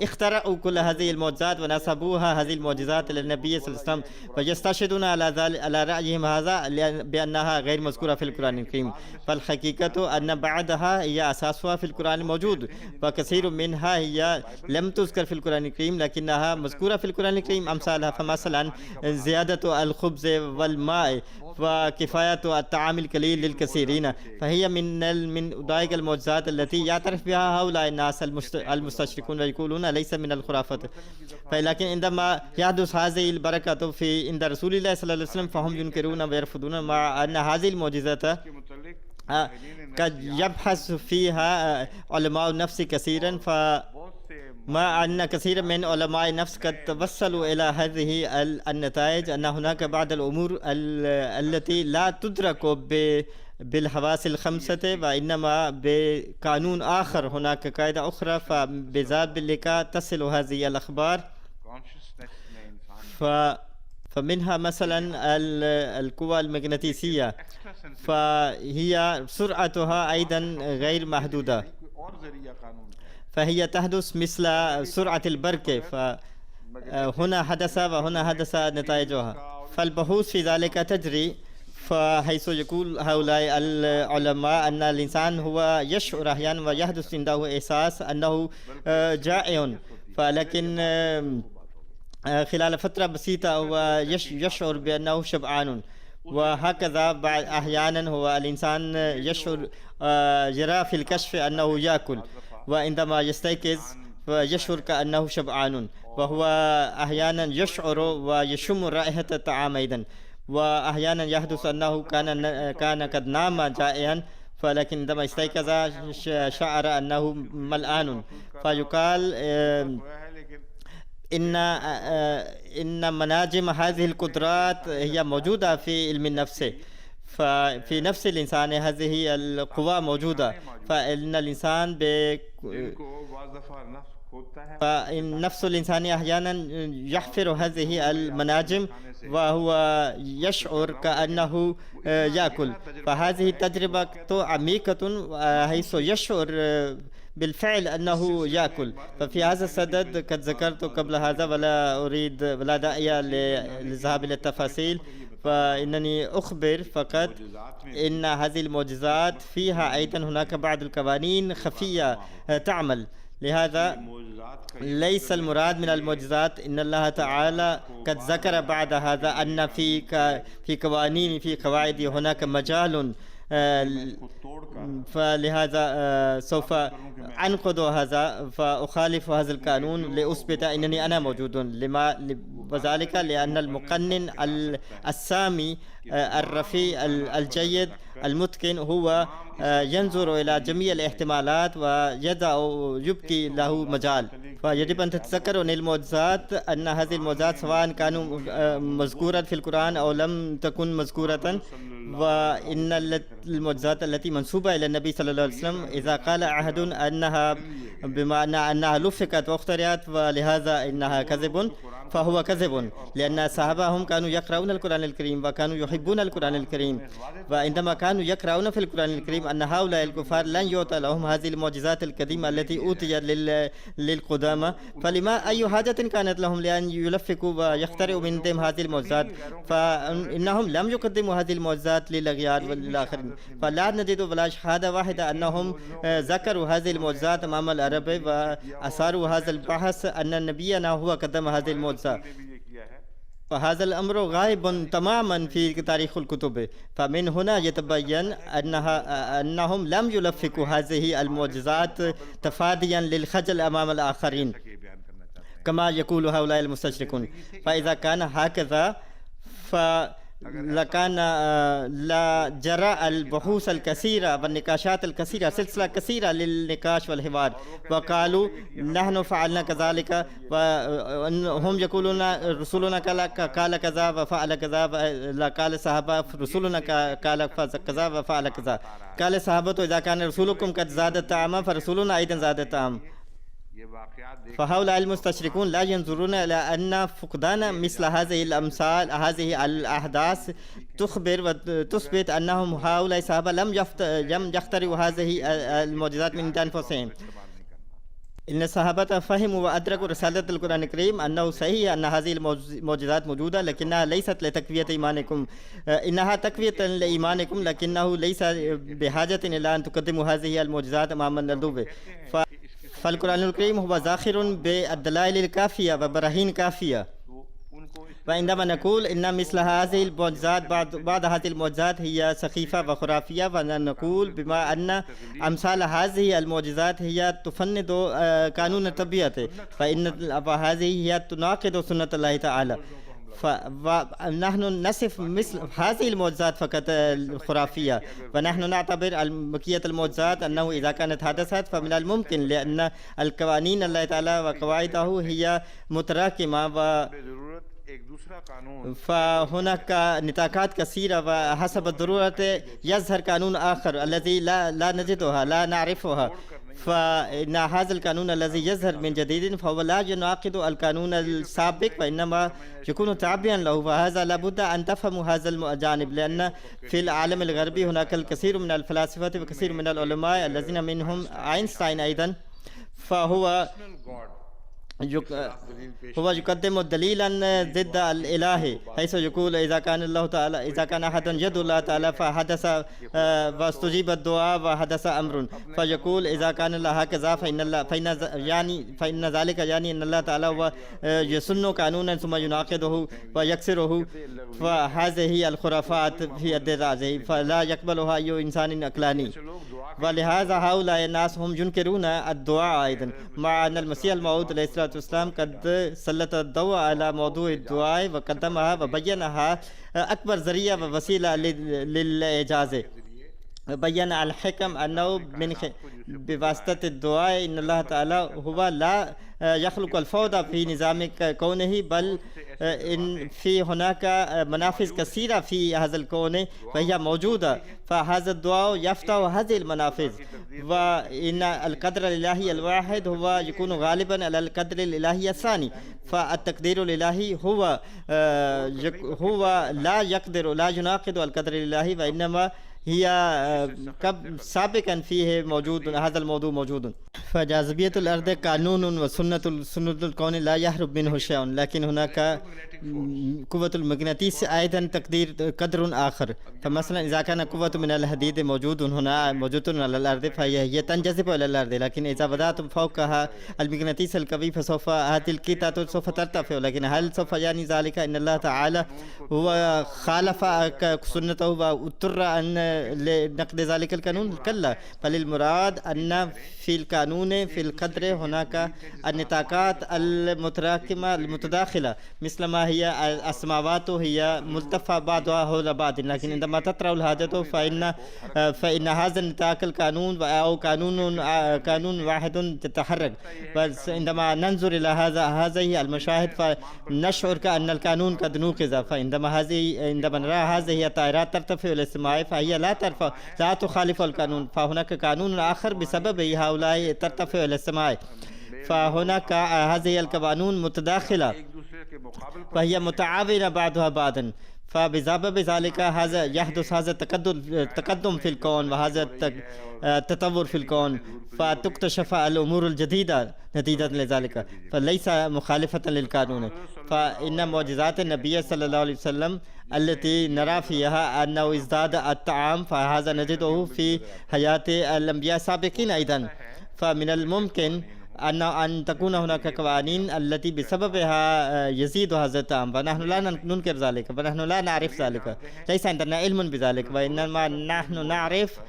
اخترعوا كل هذه المعجزات ونسبوها هذه المعجزات للنبي صلى الله عليه وسلم، ويستشهدون على رأيهم هذا بأنها غير مذكورة في القرآن الكريم. فالحقيقة أن بعدها هي أساسها في القرآن الموجود، وكثير منها هي لم تذكر في القرآن الكريم لكنها مذكورة في القرآن الكريم. أمثالها فمثلا زيادة الخبز والماء وكفاية الطعام القليل للكثيرين، فهي من أولئك المعجزات التي يعترف بها هؤلاء الناس المستشركون ويقولون ليس من الخرافات. لكن عندما يحدث هذه البركة في عند رسول الله صلى الله عليه وسلم فهم ينكرون ويرفضون، مع أن هذه المعجزات قد يبحث فيها علماء النفس كثيرا، مع أن كثير من علماء النفس قد توصلوا إلى هذه النتائج أن هناك بعض الأمور التي لا تدرك بالحواس الخمسة وإنما بقانون آخر، هناك قاعدة أخرى، فبذلك تصل هذه الأخبار. فمنها مثلا القوى المغناطيسية، فهي سرعتها أيضا غير محدودة، فهي تحدث مثل سرعة البرق، فهنا حدث وهنا حدث نتائجها. فالبحوث في ذلك تجري، فحيث يقول هؤلاء العلماء أن الإنسان هو يشعر أحيانا ويحدث عنده إحساس أنه جائع، فلكن خلال فترة بسيطة هو يشعر بأنه شبعان. وهكذا بعد أحيانا هو الإنسان يشعر يرى في الكشف أنه يأكل، وعندما يستيقظ فيشعر كأنه شبعان، وهو أحيانا يشعر ويشم رائحة الطعام أيضا. وأحيانا يحدث أنه كان قد نام جائعا، فلكن عندما استيقظ شعر أنه ملآن. فيقال إن مناجم هذه القدرات هي موجودة في علم النفس، ففي نفس الإنسان هذه القوى موجودة، فإن الإنسان فنفس الإنسان أحيانا يحفر هذه المناجم وهو يشعر كأنه يأكل. فهذه التجربة عميقة حيث يشعر بالفعل أنه يأكل. ففي هذا الصدد قد ذكرت قبل هذا ولا داعي للذهاب إلى التفاصيل، فإنني أخبر فقط إن هذه المعجزات فيها أيضا هناك بعض القوانين خفية تعمل. لهذا ليس المراد من المعجزات، إن الله تعالى قد ذكر بعد هذا أن في قوانين في قواعد هناك مجال، فلهذا سوف أنقض هذا فأخالف هذا القانون لأثبت أنني أنا موجود. وذلك لأن المقنن السامي الرفيع الجيد المتقن هو ينظر إلى جميع الاحتمالات ويبقي له مجال. فيجب أن تتذكروا أن المعجزات أن هذه المعجزات سواء كانوا مذكورة في القرآن أو لم تكن مذكورة، وإن المعجزات التي منسوبة إلى النبي صلى الله عليه وسلم إذا قال أحد أنها بمعنى أنها لفقت واخترعت ولهذا إنها كذب، فهو كذب، لأن الصحابة هم كانوا يقرؤون القرآن الكريم وكانوا يحبون القرآن الكريم، وعندما كانوا يقرؤون في القرآن الكريم أن هؤلاء الكفار لن يعطى لهم هذه المعجزات القديمة التي أوتيت للقدامى، فلما أي حاجة كانت لهم لأن يلفقوا ويخترعوا من دم هذه المعجزات؟ فإنهم لم يقدموا هذه المعجزات للأغيار والآخرين، فلا نجد ولا شهادة واحدة أنهم ذكروا هذه المعجزات أمام العرب وأثاروا هذا البحث أن نبينا هو قدم هذه المعجزة. فهذا الأمر غائب تماما في تاريخ الكتب، فمن هنا يتبين أنهم لم يلفقوا هذه المعجزات تفاديا للخجل أمام الآخرين كما يقول هؤلاء المستشرقون. فإذا كان هكذا لكان لا جرى البحوث الكثيرة والنقاشات الكثيرة، سلسلة كثيرة للنقاش والحوار، وقالوا نحن فعلنا كذلك، وهم يقولون رسولنا قال كذا وفعل كذا، قال الصحابة رسولنا قال كذا وفعل كذا، قال الصحابة إذا كان رسولكم قد زاد الطعام فرسولنا أيضا زاد الطعام. فهؤلاء المستشرقون لا ينظرون إلى أن فقدان مثل هذه الأمثال هذه الأحداث تخبر وتثبت أنهم هؤلاء الصحابة لم يخترعوا هذه المعجزات من أنفسهم. إن الصحابة فهموا وأدركوا رسالة القرآن الكريم أنه صحيح أن هذه المعجزات موجودة لكنها ليست لتقوية إيمانكم، إنها تقوية لإيمانكم لكنه ليس بحاجة إلى أن تقدموا هذه المعجزات أمام العدو. فالقرآن الكريم هو زاخر بالدلائل الكافية وبراهين كافية. وعندما نقول إن مثل هذه المعجزات بعض هذه المعجزات هي سخيفة وخرافية، فنقول بما أن أمثال هذه المعجزات هي تفند قانون الطبيعة، فإن هذه هي تناقض سنة الله تعالى. فنحن نصف مثل هذه المعجزات فقط خرافية، ونحن نعتبر بقية المعجزات أنه إذا كانت حدثت فمن الممكن، لأن القوانين الله تعالى وقواعده هي متراكمة فهناك نطاقات كثيرة، وحسب الضرورة يظهر قانون آخر الذي لا نجدها لا نعرفها. فإن هذا القانون الذي يظهر من جديد فهو لا يناقض القانون السابق وإنما يكون تابعا له، وهذا لابد أن تفهموا هذا الجانب، لأن في العالم الغربي هناك الكثير من الفلاسفة وكثير من العلماء الذين منهم أينشتاين أيضا، فهو يقدم دليلا ضد الإله، حيث يقول إذا كان الله تعالى إذا كان أحد يدعو الله تعالى فحدث واستجيب الدعاء وحدث أمر، فيقول إذا كان الله هكذا فإن ذلك يعني أن الله تعالى يسن قانونا ثم يناقضه ويكسره، فهذه هي الخرافات في يد هذه فلا يقبلها أي إنسان عقلاني. ولهذا هؤلاء الناس هم ينكرون الدعاء أيضا، مع أن المسيح الموعود عليه الصلاة والسلام قد سلط الضوء على موضوع الدعاء وقدمها وبينها أكبر ذريعة ووسيلة للإعجاز. بين الحكم أنه بواسطة الدعاء إن الله تعالى هو لا يخلق الفوضى في نظام كونه، بل إن في هناك منافذ كثيرة في هذا الكون وهي موجودة، فهذا الدعاء يفتح هذه المنافذ، وإن القدر الإلهي الواحد هو يكون غالبا على القدر الإلهي الثاني، فالتقدير الإلهي هو لا يقدر لا يناقض القدر الإلهي، وإنما هي سابقا فيه موجود هذا الموضوع موجود. فجاذبية الأرض قانون وسنة الكون لا يهرب منه شيء، لكن هناك قوة المغناطيس أيضا تقدير قدر آخر. فمثلا إذا كان قوة من الحديد موجود على الأرض فهي تنجذب إلى الأرض، لكن إذا بدأتم فوقها المغناطيس القوي فسوف هذه القطعة سوف ترتفع. لكن هل سوف يعني ذلك أن الله تعالى هو خالف سنته واضطر أن لنقد ذلك القانون؟ كلا، بل المراد أن في القانون في القدر هناك النطاقات المتراكمة المتداخلة، مثل ما هي السماوات هي ملتفة بعضها حول بعض، لكن عندما تطرأ الحاجة فإن هذا النطاق القانون أو قانون واحد تتحرك. بس عندما ننظر إلى هذه المشاهد فنشعر كأن القانون قد نوقظ، عندما نرى هذه الطائرات ترتفع إلى السماء فهي لا تخالف القانون، فهناك قانون آخر بسببه هؤلاء ترتفع إلى السماء. فهناك هذه القوانين متداخلة، فهي متعاونة بعضها بعضا، فبسبب ذلك هذا يحدث هذا التقدم في الكون وهذا التطور في الكون، فتكتشف الأمور الجديدة نتيجة لذلك، فليس مخالفة للقانون. فإن معجزات النبي صلى الله عليه وسلم التي نرى فيها أنه ازداد الطعام، فهذا نجده في حياة الأنبياء السابقين أيضا. فمن الممكن أن تكون هناك قوانين التي بسببها يزيد هذا الطعام، فنحن لا ننكر ذلك، فنحن لا نعرف ذلك، ليس عندنا علم بذلك، وإنما نحن نعرف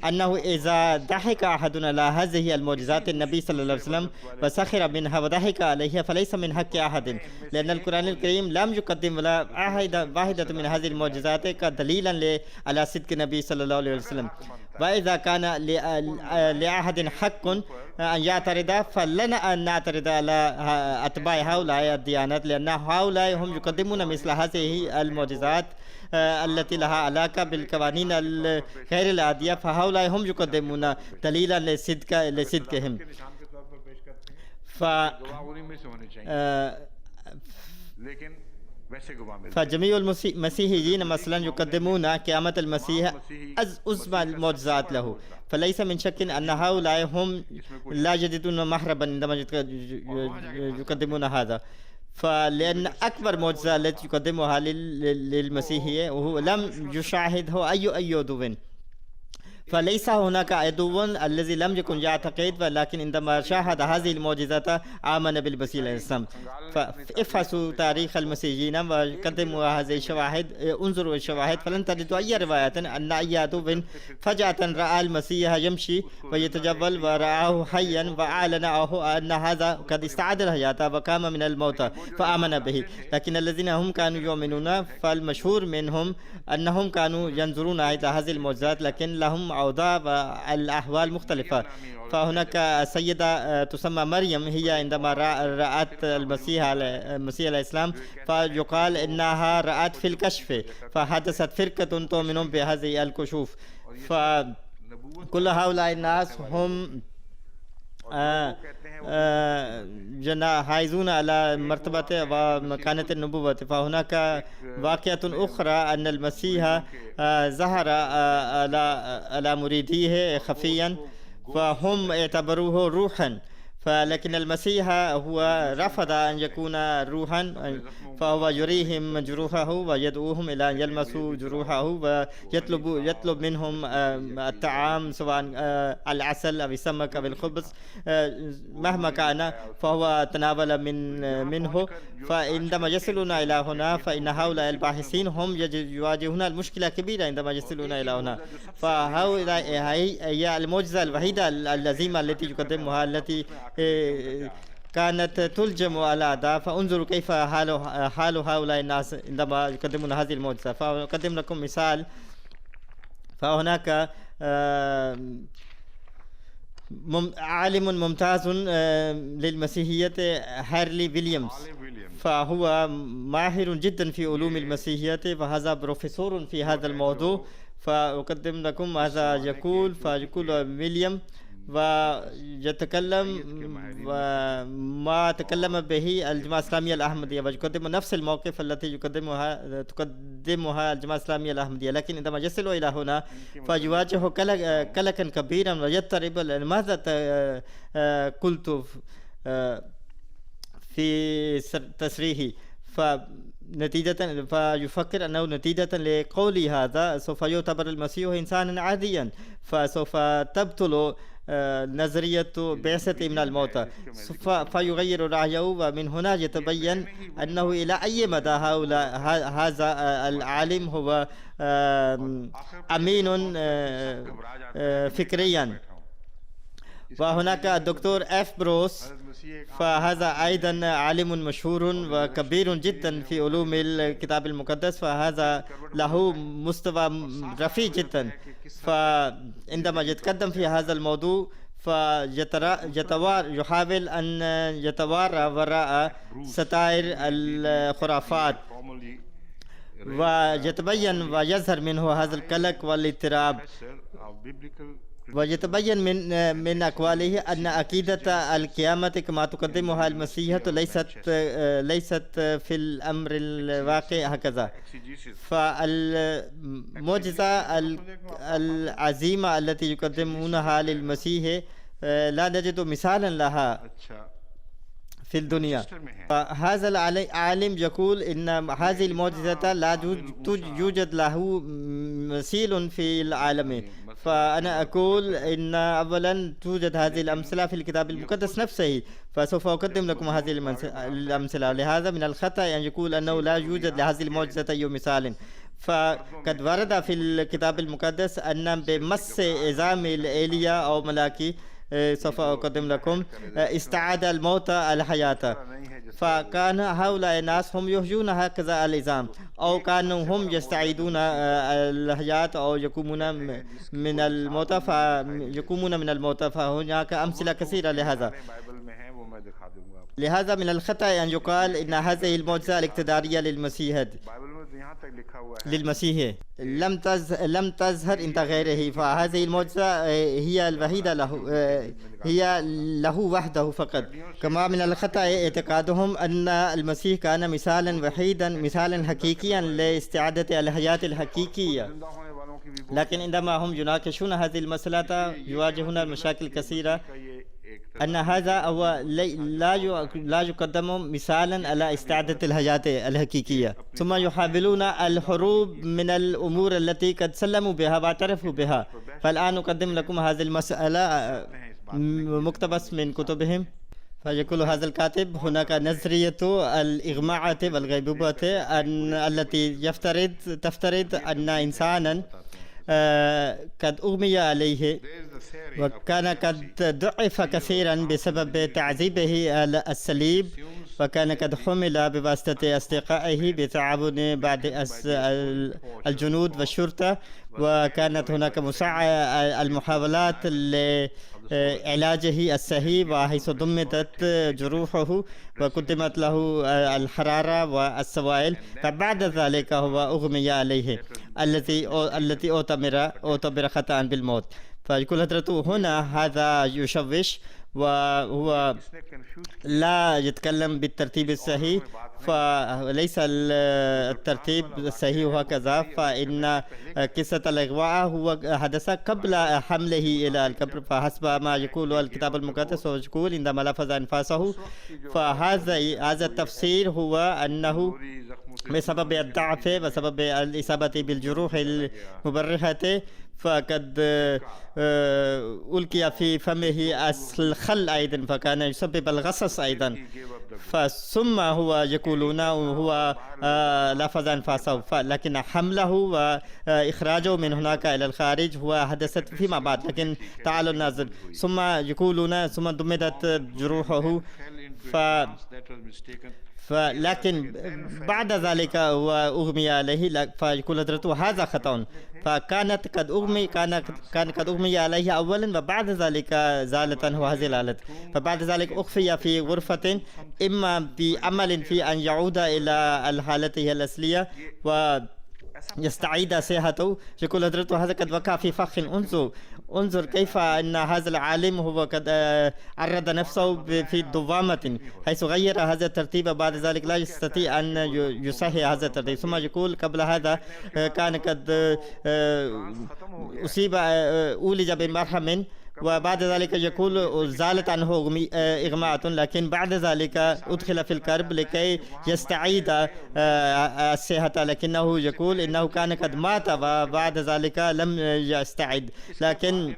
أنه إذا ضحك أحد على هذه المعجزات النبي صلى الله عليه وسلم وسخر منها وضحك عليها فليس من حق أحد، لأن القرآن الكريم لم يقدم ولا واحدة من هذه المعجزات كدليلا على صدق النبي صلى الله عليه وسلم. وإذا كان لأحد حق أن يعترض فلنا أن نعترض على أتباع هؤلاء الديانات، لأن هؤلاء هم يقدمون مثل هذه المعجزات التي لها علاقة بالقوانين غير العادية، فهؤلاء هم يقدمون دليلا لصدقهم. فجميع المسيحيين مثلا يقدمون قيامة المسيح أعظم المعجزات له، فليس من شك أن هؤلاء هم لا يجدون محربا عندما يقدمون هذا. فلأن أكبر معجزة التي يقدمها للمسيحية وهو لم يشاهده أي عدو، فليس هناك عدو الذي لم يكن يعتقد، ولكن عندما شاهد هذه المعجزات آمن بالمسيح عليه السلام. فافحصوا تاريخ المسيحيين وقدموا هذه الشواهد، انظروا الشواهد، فلن تجدوا أي رواية أن أي عدو فجأة رأى المسيح يمشي ويتجول ورآه حيا وأعلن أن هذا قد استعاد الحياة وقام من الموتى فآمن به. لكن الذين هم كانوا يؤمنون فالمشهور منهم أنهم كانوا ينظرون إلى هذه المعجزات لكن لهم أوضاع والأحوال مختلفة. فهناك سيدة تسمى مريم، هي عندما رأت المسيح عليه السلام فيقال إنها رأت في الكشف، فحدثت فرقة تؤمن بهذه الكشوف. فكل هؤلاء الناس هم حائزون على مرتبة ومكانة النبوة. فهناك واقعة أخرى أن المسيح ظهر على مريديه خفيا فهم اعتبروه روحا، فلكن المسيح هو رفض أن يكون روحا، فهو يريهم جروحه ويدعوهم إلى أن يلمسوا جروحه ويطلب منهم الطعام سواء العسل أو السمك أو الخبز مهما كان، فهو تناول منه. فعندما يصلون إلى هنا فإن هؤلاء الباحثين هم يواجهون المشكلة كبيرة عندما يصلون إلى هنا. فهؤلاء هي المعجزة الوحيدة اللازمة التي يقدمها، التي كانت تلجم على أعداء. فانظروا كيف حال هؤلاء الناس عندما يقدمون هذه المعجزة. فأقدم لكم مثال. فهناك عالم ممتاز للمسيحية هارلي ويليامز، فهو ماهر جدا في علوم المسيحية، فهذا بروفيسور في هذا الموضوع. فأقدم لكم هذا يقول ويليام ويتكلم وما تكلم به الجماعة الإسلامية الأحمدية، ويقدم نفس الموقف التي تقدمها الجماعة الإسلامية الأحمدية، لكن عندما يصل إلى هنا فيواجه قلقا كبيرا ويضطرب. لماذا قلت في تصريحي؟ فيفكر أنه نتيجة لقولي هذا سوف يعتبر المسيح إنسانا عاديا، فسوف تبطل نظرية بعثة من الموتى، فيغير رأيه. ومن هنا يتبين أنه إلى أي مدى هذا العالم هو أمين فكريا. وهناك الدكتور اف بروس، فهذا أيضا عالم مشهور وكبير جدا في علوم الكتاب المقدس، فهذا له مستوى رفيع جدا. فعندما يتقدم في هذا الموضوع يحاول أن يتوارى وراء ستائر الخرافات، ويتبين ويظهر منه هذا القلق والاضطراب. ويتبين من أقواله أن عقيدة القيامة كما تقدمها المسيحية ليست في الأمر الواقع هكذا. فالمعجزة العظيمة التي يقدمونها للمسيح لا نجد مثالا لها في الدنيا. فهذا العالم يقول إن هذه المعجزة لا يوجد له مثيل في العالم. فأنا أقول إن أولا توجد هذه الأمثلة في الكتاب المقدس نفسه، فسوف أقدم لكم هذه الأمثلة. لهذا من الخطأ أن يقول أنه لا يوجد لهذه المعجزة أي مثال. فقد ورد في الكتاب المقدس أن بمس عظام إيليا أو ملاكي سوف أقدم لكم استعاد الموتى الحياة. فكان هؤلاء الناس هم يحيون هكذا العظام، أو كانوا هم يستعيدون الحياة أو يقومون من الموتى فهناك أمثلة كثيرة لهذا. لهذا من الخطأ أن يقال إن هذه المعجزة الاقتدارية للمسيح لم تظهر عند غيره، فهذه المعجزة هي الوحيدة له، هي له وحده فقط. كما من الخطأ اعتقادهم أن المسيح كان مثالا وحيدا، مثالا حقيقيا لاستعادة الحياة الحقيقية. لكن عندما هم يناقشون هذه المسألة يواجهون مشاكل كثيرة، أن هذا هو لا يقدم مثالا على استعادة الحياة الحقيقية. ثم يحاولون الهروب من الأمور التي قد سلموا بها واعترفوا بها. فالآن أقدم لكم هذه المسألة مقتبس من كتبهم. فيقول هذا الكاتب: هناك نظرية الإغماء والغيبوبة التي تفترض أن إنسانا قد أغمي عليه وكان قد ضعف كثيرا بسبب تعذيبه على الصليب، وكان قد حمل بواسطة أصدقائه بتعاون بعض الجنود والشرطة، وكانت هناك المحاولات لعلاجه الصحي، وحيث ضمدت جروحه وقدمت له الحرارة والسوائل. فبعد ذلك هو أغمي عليه التي أعتبر خطأ بالموت. فيقول حضرته هنا هذا يشوش، وهو لا يتكلم بالترتيب الصحيح، فليس الترتيب الصحيح هكذا. فإن قصة الإغواء هو حدث قبل حمله إلى القبر، فحسب ما يقول الكتاب المقدس ويقول عندما لفظ أنفاسه. فهذا التفسير هو أنه بسبب الضعف وسبب الإصابة بالجروح المبرحة فقد ألقي في فمه الخل أيضا، فكان يسبب الغصص أيضا. ثم هو يقولون هو لفظ أنفاسه، لكن حمله وإخراجه من هناك إلى الخارج هو حدثت فيما بعد. لكن تعالوا ننظر. ثم يقولون ثم ضمدت جروحه، لكن بعد ذلك هو أغمي عليه. فيقول حضرته هذا خطأ. فكان قد أغمي عليه أولا، وبعد ذلك زالت عنه هذه الحالة. فبعد ذلك أخفي في غرفة، إما بأمل في أن يعود إلى حالته الأصلية ويستعيد صحته. يقول حضرته هذا قد وقع في فخ. انظر كيف أن هذا العالم هو قد عرض نفسه في دوامة، حيث غير هذا الترتيب. بعد ذلك لا يستطيع أن يصحح هذا الترتيب. ثم يقول قبل هذا كان قد أصيب أولج بمرهم، وبعد ذلك يقول زالت عنه إغماء، لكن بعد ذلك أدخل في الكرب لكي يستعيد الصحة. لكنه يقول إنه كان قد مات وبعد ذلك لم يستعد. لكن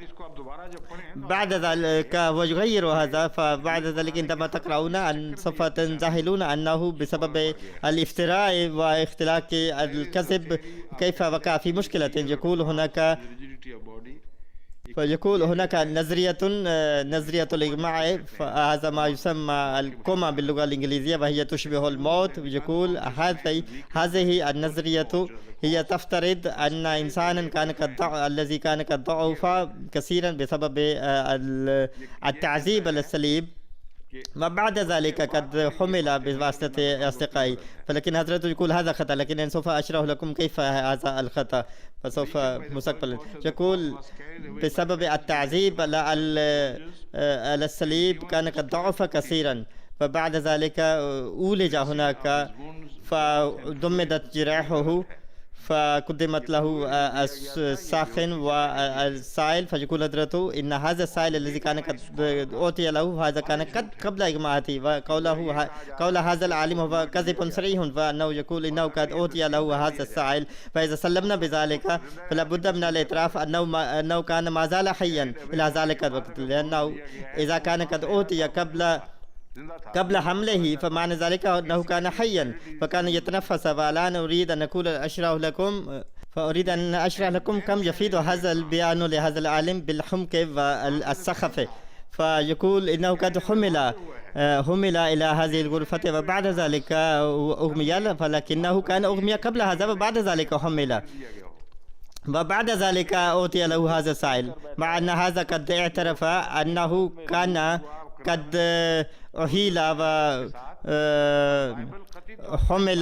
بعد ذلك هو يغير هذا. فبعد ذلك عندما تقرؤون أن سوف تنذهلون أنه بسبب الافتراء واختلاق الكذب كيف وقع في مشكلة. يقول هناك نظرية الإغماء، فهذا ما يسمى الكوما باللغة الإنجليزية، وهي تشبه الموت. يقول هذه النظرية هي تفترض أن إنسانا الذي كان قد ضعف كثيرا بسبب التعذيب على الصليب، وبعد ذلك قد حمل بواسطة أصدقائي، فلكن حضرته يقول هذا خطأ، لكن سوف أشرح لكم كيف هذا الخطأ فسوف مستقبلا. يقول بسبب التعذيب على الصليب كان قد ضعف كثيرا، فبعد ذلك أولج هناك فضمدت جراحه فقدمت له الساخن والسائل، فيقول حضرته إن هذا السائل الذي كان قد أعطي له هذا كان قد قبل إغماءته، وقول هذا العالم هو كذب صريح، فأنه يقول إنه قد أعطي له هذا السائل. فإذا سلمنا بذلك فلا بد من الاعتراف أنه كان ما زال حيا إلى ذلك الوقت، لأنه إذا كان قد أعطي قبل حمله فمعنى ذلك أنه كان حيا فكان يتنفس. والآن أريد أن أشرح لكم كم يفيد هذا البيان لهذا العالم بالحمق والسخف. فيقول إنه قد حمل إلى هذه الغرفة وبعد ذلك أغمي، فلكنه كان أغمي قبل هذا وبعد ذلك حمل، وبعد ذلك أعطي له هذا السائل، مع أن هذا قد اعترف أنه كان قد أهيل وحمل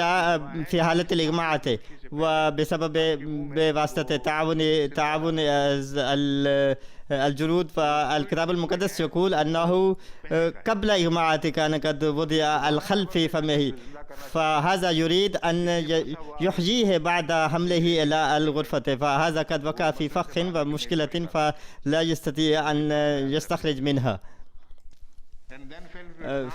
في حالة الإغماء، وبسبب بواسطة تعاون الجنود. فالكتاب المقدس يقول أنه قبل إغماءته كان قد وضع الخل في فمه، فهذا يريد أن يحييه بعد حمله إلى الغرفة، فهذا قد وقع في فخ ومشكلة فلا يستطيع أن يستخرج منها.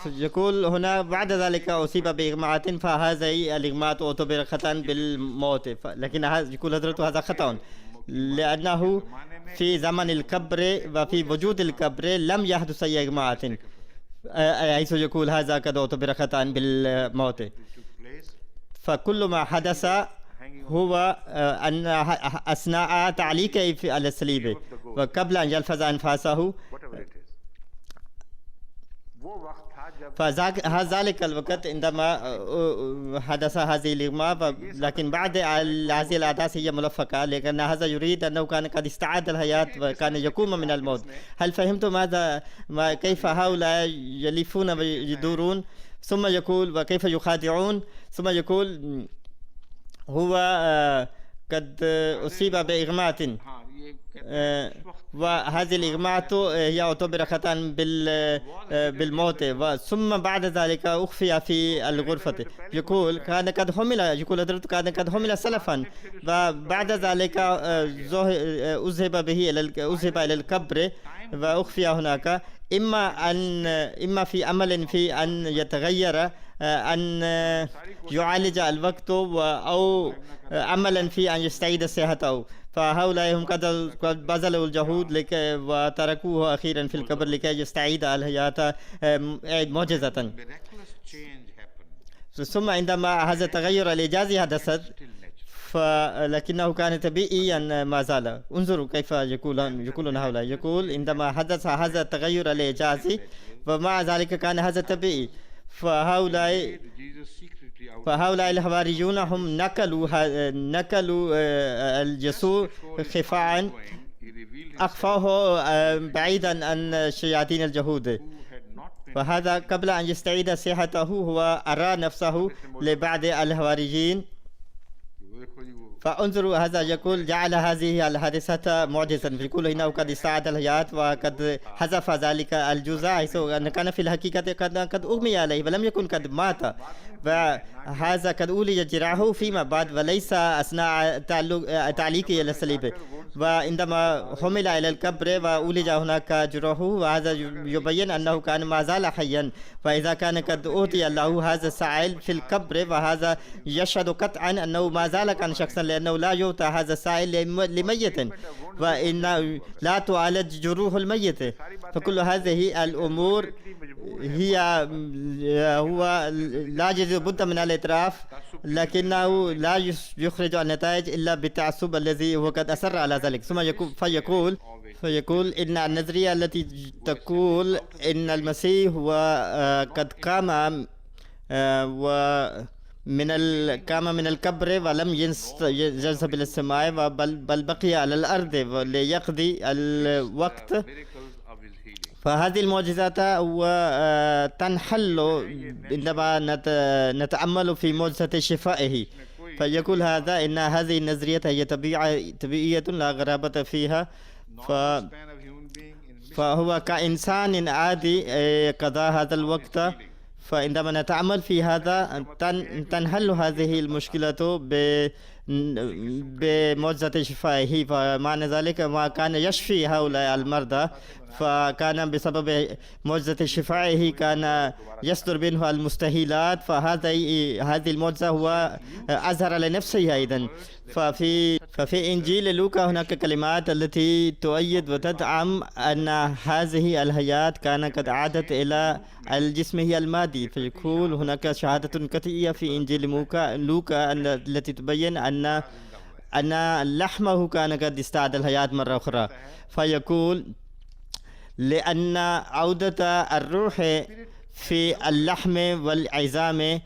يقول هنا بعد ذلك أصيب بإغماءات، فهذه الإغماءات تعتبر خطأ بالموت، لكن يقول حضرته هذا خطأ لأنه في زمن القبر وفي وجود القبر لم يحدث أي إغماءات، حيث يقول هذا قد اعتبر خطأ بالموت. فكل ما حدث هو أن أثناء تعليقه على الصليب وقبل أن يلفظ أنفاسه، فذلك الوقت عندما حدث هذه الإغماء، لكن بعد هذه الأحداث هي ملفقة، لأن هذا يريد أنه كان قد استعاد الحياة وكان يقوم من الموت. هل فهمتم كيف هؤلاء يلفون ويدورون؟ ثم يقول وكيف يخادعون، ثم يقول هو قد أصيب بإغماء، وهذه الإغماء هي يعتبر خطأ بالموت، ثم بعد ذلك أخفي في الغرفة. يقول كان قد حمل، يقول حضرته كان قد حمل سلفا، وبعد ذلك أذهب إلى القبر وأخفي هناك، إما في أمل في أن يتغير، أن يعالج الوقت، أو أملا في أن يستعيد صحته. فهؤلاء هم قد بذلوا الجهود وتركوه أخيرا في القبر لكي يستعيد الحياة معجزة. ثم عندما هذا التغير الإيجازي حدث، لكنه كان طبيعيا ما زال. انظروا كيف يقولون هؤلاء، يقول عندما حدث هذا التغير الإيجازي ومع ذلك كان هذا طبيعي. فهؤلاء الحواريون هم نقلوا اليسوع خفاء، أخفوه بعيدا عن شياطين الجهود، فهذا قبل أن يستعيد صحته هو أرى نفسه لبعض الحواريين. فانظروا هذا يقول جعل هذه الحادثة معجزة، يقول إنه قد استعاد الحياة وقد حذف ذلك الجزء، حيث أن كان في الحقيقة قد أغمي عليه ولم يكن قد مات، وهذا قد أولي جراحه فيما بعد وليس أثناء تعليقه إلى الصليب. وعندما حمل إلى القبر وأولج هناك جروحه، وهذا يبين أنه كان ما زال حيا. فإذا كان قد أعطي له هذا السائل في القبر، وهذا يشهد قطعا أنه ما زال كان شخصا، لأنه لا يعطى هذا السائل لميت، وإن لا تعالج جروح الميت. فكل هذه الأمور هو لا بد من الاعتراف، لكنه لا يخرج النتائج إلا بالتعصب الذي هو قد أصر على ذلك. ثم فيقول إن النظرية التي تقول إن المسيح هو قد قام من القبر ولم ينزل إلى السماء، بل بقي على الأرض ليقضي الوقت. فهذه المعجزات وتنحل عندما نتأمل في معجزة شفائه. فيقول هذا إن هذه النظرية هي طبيعية لا غرابة فيها. فهو كإنسان عادي قضى هذا الوقت. فعندما نتأمل في هذا تنحل هذه المشكلة بمعجزة شفائه. فمعنى ذلك ما كان يشفي هؤلاء المرضى، فكان بسبب معجزة شفائه كان يصدر منه المستحيلات. هذه المعجزة هو أظهر لنفسه أيضا. ففي إنجيل لوقا هناك كلمات التي تؤيد وتدعم أن هذه الحياة كانت قد عادت إلى الجسم هي المادي. فيقول هناك شهادة قطعية في إنجيل لوقا التي تبين أن لحمه كان قد استعاد الحياة مرة أخرى. فيقول لأن عودة الروح في اللحم والعظام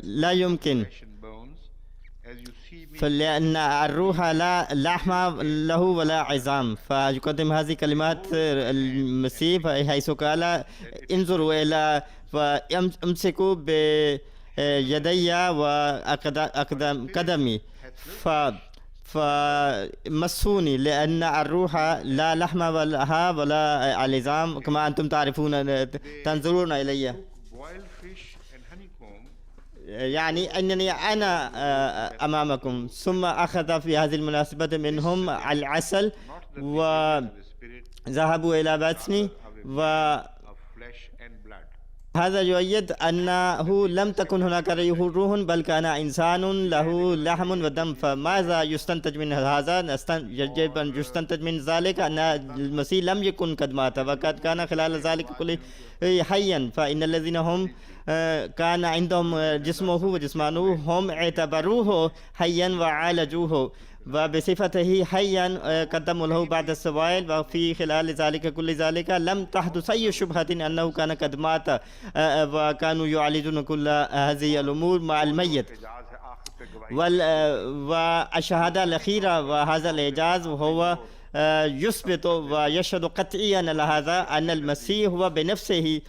لا يمكن، فلأن الروح لا لحم له ولا عظام. فيقدم هذه كلمات المسيح حيث قال انظروا إلى فامسكوا بيدي وقدمي فمسوني، لأن الروح لا لحم ولا عظام كما أنتم تعرفون تنظرون إلي. يعني أنني أنا أمامكم. ثم أخذ في هذه المناسبة منهم العسل وذهبوا إلى بطني. هذا يؤيد أنه لم تكن هناك روح بل كان إنسان له لحم ودم. فماذا يستنتج من هذا؟ يجب أن يستنتج من ذلك أن المسيح لم يكن قد مات، وقد كان خلال ذلك كله حيا. فإن الذين هم كان عندهم جسمه وجسمانه هم اعتبروه حيا وعالجوه، وبصفته حيا قدموا له بعد السوائل. وفي خلال ذلك كل ذلك لم تحدث أي شبهة أنه كان قد مات، وكانوا يعالجون كل هذه الأمور مع الميت. والشهادة الأخيرة وهذا الإعجاز وهو يثبت ويشهد قطعيا لهذا أن المسيح هو بنفسه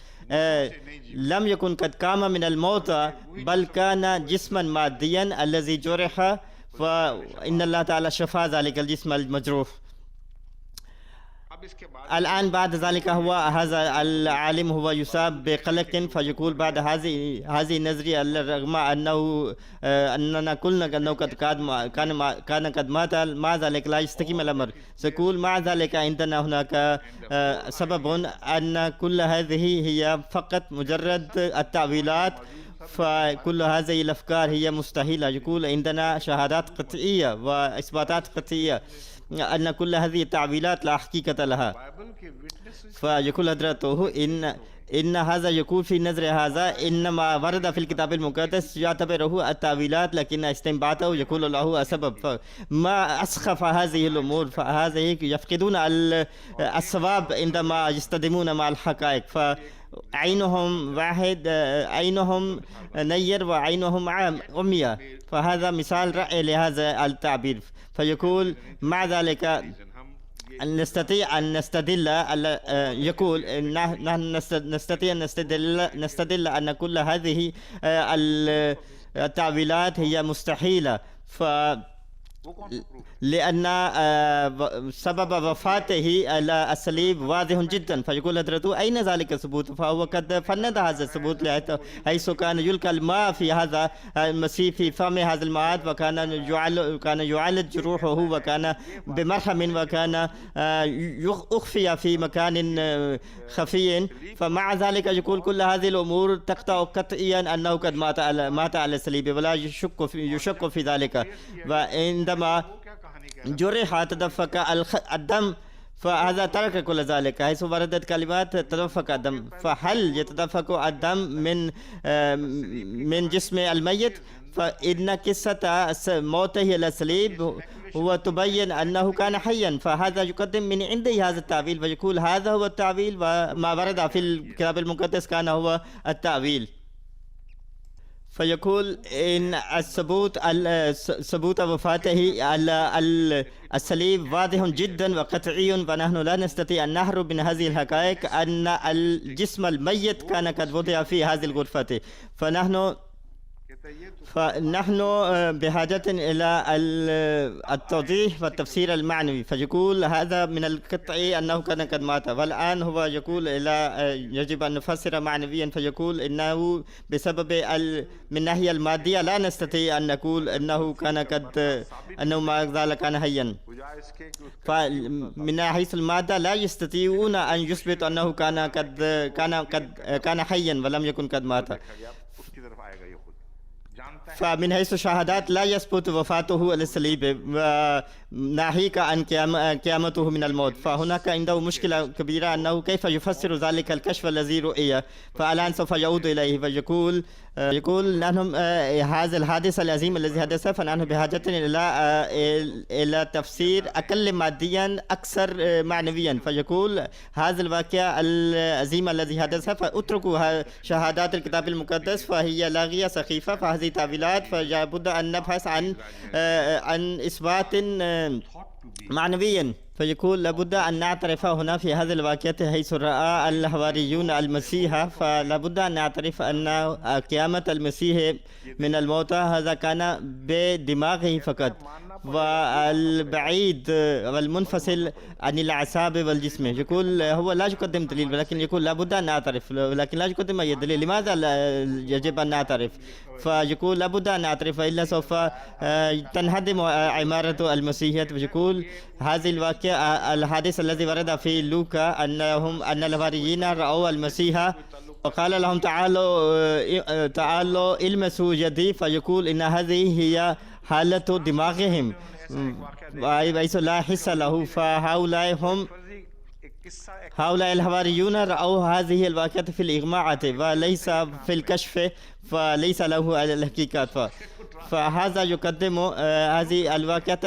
لم يكن قد قام من الموت، بل كان جسما ماديا الذي جرح، فإن الله تعالى شفى ذلك الجسم المجروح. الآن بعد ذلك هذا العالم هو يصاب بقلق. فيقول بعد هذه النظرية رغم أننا قلنا أنه كان قد مات، مع ذلك لا يستقيم الأمر. سيقول مع ذلك عندنا هناك سبب أن كل هذه هي فقط مجرد التأويلات، فكل هذه الأفكار هي مستحيلة. يقول عندنا شهادات قطعية وإثباتات قطعية أن كل هذه التعبيرات لا حقيقة لها. فيقول حضرته إن هذا يقول في نظر هذا إنما ورد في الكتاب المقدس يعتبره التعبيرات، لكن استنباطه يقول له السبب. فما أسخف هذه الأمور، فهذه يفقدون الصواب عندما يصطدمون مع الحقائق. عينهم واحد، عينهم نير وعينهم عمية. فهذا مثال رائع لهذا التعبير. فيقول مع ذلك نستطيع أن نستدل، يقول نحن نستطيع أن نستدل أن كل هذه التعبيرات هي مستحيلة، لأن سبب وفاته على الصليب واضح جدا. فيقول حضرته أين ذلك الثبوت؟ فهو قد فند هذا الثبوت، حيث كان يلقى الماء في هذا المسيح في فم هذا الماء، وكان يعالج جروحه، وكان بمرهم، وكان أخفي في مكان خفي. فمع ذلك يقول كل هذه الأمور تقطع قطعيا أنه قد مات على الصليب، ولا يشك في ذلك. وعندما جرح تدفق الدم، فهذا ترك كل ذلك، حيث وردت كلمات تدفق الدم. فهل يتدفق الدم من جسم الميت؟ فإن قصة موته إلى الصليب هو تبين أنه كان حيا. فهذا يقدم من عنده هذا التعبير، ويقول هذا هو التعبير، وما ورد في الكتاب المقدس كان هو التعبير. فيقول إن ثبوت وفاته على الصليب واضح جدا وقطعي، ونحن لا نستطيع أن نهرب من هذه الحقائق أن الجسم الميت كان قد وضع في هذه الغرفة. فنحن بحاجة إلى التوضيح والتفسير المعنوي. فيقول هذا من القطعي أنه كان قد مات، والآن هو يقول يجب أن نفسر معنويا. فيقول إنه بسبب من الناحية المادية لا نستطيع أن نقول أنه ما زال كان حيا. فمن حيث المادة لا يستطيعون أن يثبتوا أنه كان حيا ولم يكن قد مات. فمن حيث الشهادات لا يثبت وفاته على الصليب ناهيك عن قيامته من الموت. فهناك عنده مشكلة كبيرة أنه كيف يفسر ذلك الكشف الذي رؤي. فالآن سوف يعود إليه ويقول نحن هذا الحادث العظيم الذي حدث، فنحن بحاجة إلى تفسير أقل ماديا أكثر معنويا. فيقول هذا الواقع العظيم الذي حدث فاتركوا شهادات الكتاب المقدس فهي لاغية سخيفة، فهذه تعويلات. فلابد أن نبحث عن إثبات معنويا. فيقول لابد أن نعترف هنا في هذه الواقعة حيث رأى الحواريون المسيح، فلابد أن نعترف أن قيامة المسيح من الموتى هذا كان بدماغه فقط، والبعيد والمنفصل عن الأعصاب والجسم. يقول هو لا يقدم دليل، ولكن يقول لابد أن نعترف، ولكن لا يقدم أي دليل. لماذا يجب أن نعترف؟ فيقول لابد أن نعترف إلا سوف تنهدم عمارة المسيحية. ويقول هذه الواقع الحادث الذي ورد في لوكا أن الحواريين رأوا المسيح وقال لهم تعالوا المسوا يدي. فيقول إن هذه هي حالة دماغهم حيث لا حس له. هؤلاء الحواريون رأوا هذه الواقعة في الإغماءات وليس في الكشف، فليس له الحقيقة. فهذا يقدم هذه الواقعة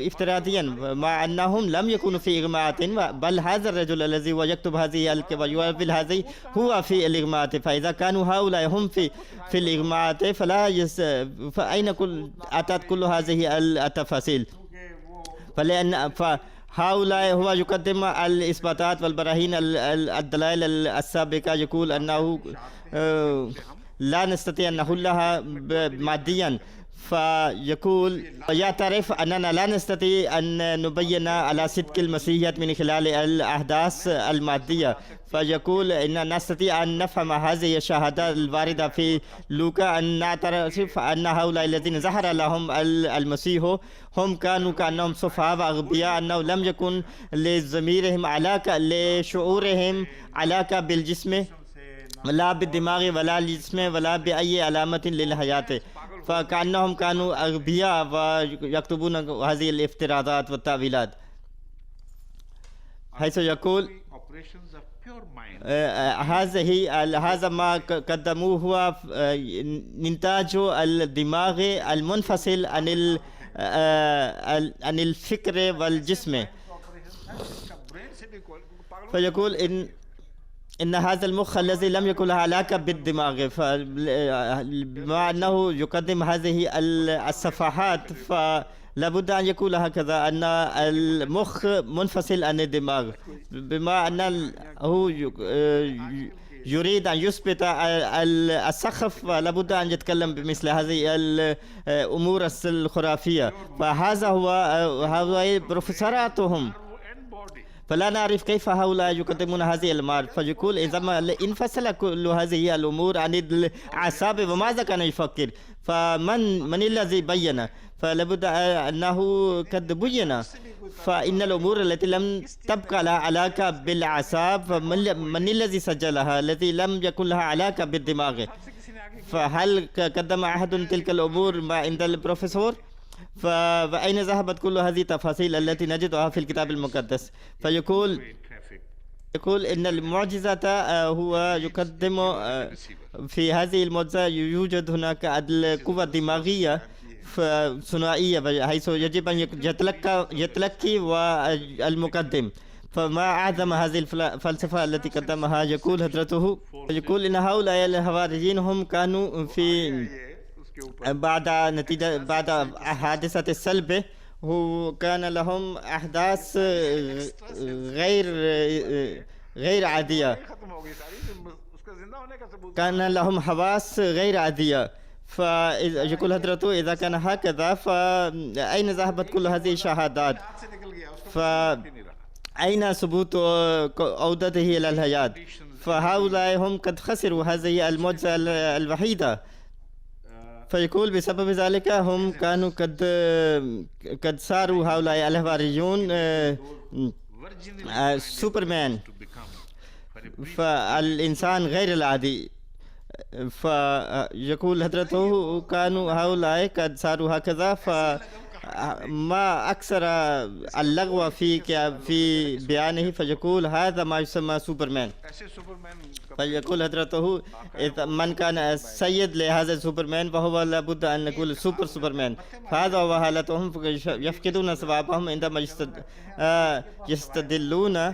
افتراضيا مع أنهم لم يكونوا في إغماءات، بل هذا الرجل الذي يكتب هذه ويؤول هذه هو في الإغماءات. فإذا كانوا هؤلاء هم في الإغماءات فأين أتت كل هذه التفاصيل؟ فلأن هؤلاء هو يقدم الإثباتات والبراهين الدلائل السابقة. يقول أنه لا نستطيع أن نحلها ماديا. فيقول يعترف أننا لا نستطيع أن نبين على صدق المسيحية من خلال الأحداث المادية. فيقول إن نستطيع أن نفهم هذه الشهادات الواردة في لوكا، أن نعترف أن هؤلاء الذين ظهر لهم المسيح هم كانوا كأنهم سفهاء وأغبياء، أنه لم يكن لضميرهم علاقة، لشعورهم علاقة بالجسم لا بالدماغ ولا الجسم ولا بأي علامة للحياة. فكأنهم كانوا أغبياء ويكتبون هذه الافتراضات والتأويلات، حيث يقول هذا ما قدموه هو نتاج الدماغ المنفصل عن الفكر والجسم. فيقول إن هذا المخ الذي لم يكن له علاقة بالدماغ، بما أنه يقدم هذه الصفحات فلابد أن يكون هكذا، أن المخ منفصل عن الدماغ. بما أنه يريد أن يثبت السخف فلابد أن يتكلم بمثل هذه الأمور الخرافية. فهذا هو بروفيسوراتهم، فلا نعرف كيف هؤلاء يقدمون هذه الأمور. فيقول إذا ما انفصل كل هذه الأمور عن الأعصاب وماذا كان يفكر؟ فمن الذي بين؟ فلابد أنه قد بين. فإن الأمور التي لم تبقى لها علاقة بالأعصاب فمن الذي سجلها الذي لم يكن لها علاقة بالدماغ؟ فهل قدم أحد تلك الأمور عند البروفيسور؟ فأين ذهبت كل هذه التفاصيل التي نجدها في الكتاب المقدس؟ فيقول إن المعجزة هو يقدم في هذه المعجزة يوجد هناك القوة الدماغية ثنائية، حيث يجب أن يتلقي والمقدم. فما أعظم هذه الفلسفة التي قدمها؟ يقول حضرته إن هؤلاء الحواريين هم كانوا بعد حادثة السلبة هو كان لهم أحداث غير عادية، كان لهم حواس غير عادية. فيقول حضرته إذا كان هكذا فأين ذهبت كل هذه الشهادات؟ فأين ثبوت عودته إلى الحياة؟ فهؤلاء هم قد خسروا هذه المعجزة الوحيدة. فيقول بسبب ذلك هم كانوا قد صاروا هؤلاء الحواريون سوبرمان، فالإنسان غير العادي. فيقول حضرته كانوا هؤلاء قد صاروا هكذا، فما أكثر اللغو في بيانه. فيقول هذا ما يسمى سوبرمان. فيقول حضرته إذا من كان سيد لهذا السوبرمان فهو لابد أن نقول سوبرمان. فهذا هو حالتهم، يفقدون ثوابهم عندما يستدلون.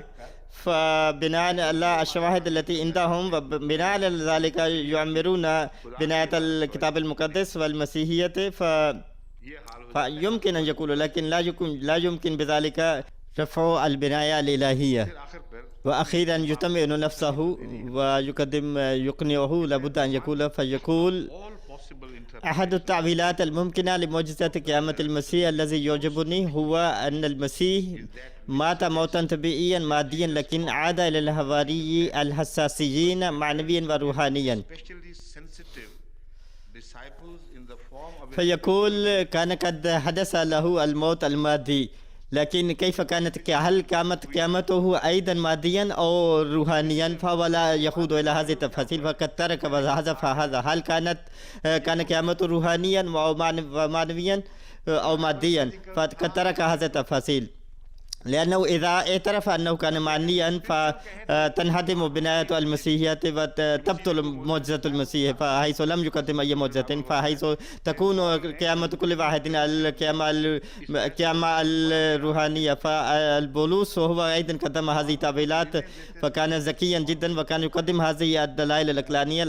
فبناء على الشواهد التي عندهم وبناء على ذلك يعمرون بناية الكتاب المقدس والمسيحية. فيمكن أن يقولوا، لكن لا يمكن بذلك رفع البناية الإلهية. وأخيرا يطمئن نفسه ويقدم يقنعه لابد أن يقول. فيقول أحد التعويلات الممكنة لمعجزة قيامة المسيح الذي يعجبني هو أن المسيح مات موتا طبيعيا ماديا، لكن عاد إلى الحواري الحساسيين معنويا وروحانيا. فيقول كان قد حدث له الموت المادي، لكن كيف هل كانت قيامته أيضا ماديا أو روحانيا؟ فهو لا يخوض إلى هذه التفاصيل، فقد ترك وحذف هذا. هل كان قيامته روحانيا أو معنويا أو ماديا؟ فقد ترك هذه التفاصيل، لأنه إذا اعترف أنه كان معنيا فتنهدم بناية المسيحية وتبطل معجزة المسيح، فحيث لم يقدم أي معجزة، فحيث تكون قيامة كل واحد القيامة الروحانية. فالبولس وهو أيضا قدم هذه التعويلات، فكان ذكيا جدا وكان يقدم هذه الدلائل العقلانية،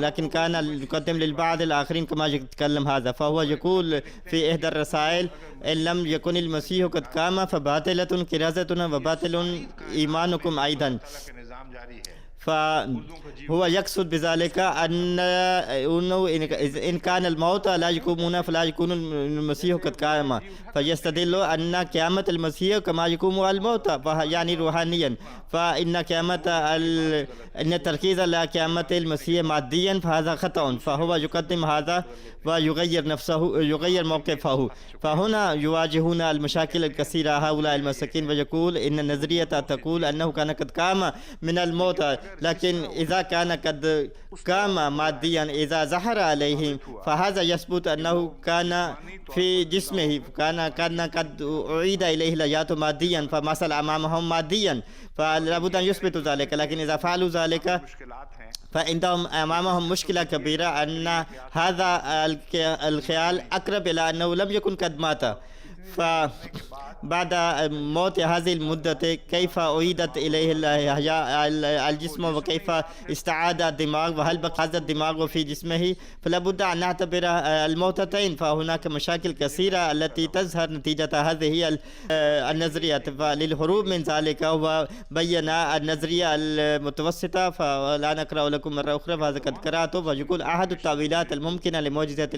لكن كان يقدم للبعض الآخرين كما يتكلم هذا. فهو يقول في إحدى الرسائل إن لم يكن المسيح قد قام فباطلة كرازتنا وباطل إيمانكم أيضا. فهو يقصد بذلك أنه إن كان الموتى لا يقومون فلا يكون المسيح قد قام، فيستدل أن قيامة المسيح كما يقوم الموتى، يعني روحانيا. فإن أن التركيز على قيامة المسيح ماديا فهذا خطأ، فهو يقدم هذا ويغير نفسه، يغير موقفه. فهنا يواجهون المشاكل الكثيرة هؤلاء المساكين، ويقول إن النظرية تقول أنه كان قد قام من الموتى، لكن إذا كان قد قام ماديا إذا ظهر عليه فهذا يثبت أنه كان في جسمه، كان قد أعيد إليه الحياة ماديا، فمثل أمامهم ماديا، فلا بد أن يثبتوا ذلك. لكن إذا فعلوا ذلك فعندهم أمامهم مشكلة كبيرة، أن هذا الخيال أقرب إلى أنه لم يكن قد مات. فبعد موت هذه المدة كيف أعيدت إليه الجسم وكيف استعاد الدماغ، وهل بقى هذا الدماغ في جسمه؟ فلا بد أن نعتبر الموتتين. فهناك مشاكل كثيرة التي تظهر نتيجة هذه النظريات. فللهروب من ذلك هو بين النظرية المتوسطة، فلا نقرأ لكم مرة أخرى فهذا قد قرأته. فيقول أحد التأويلات الممكنة لمعجزة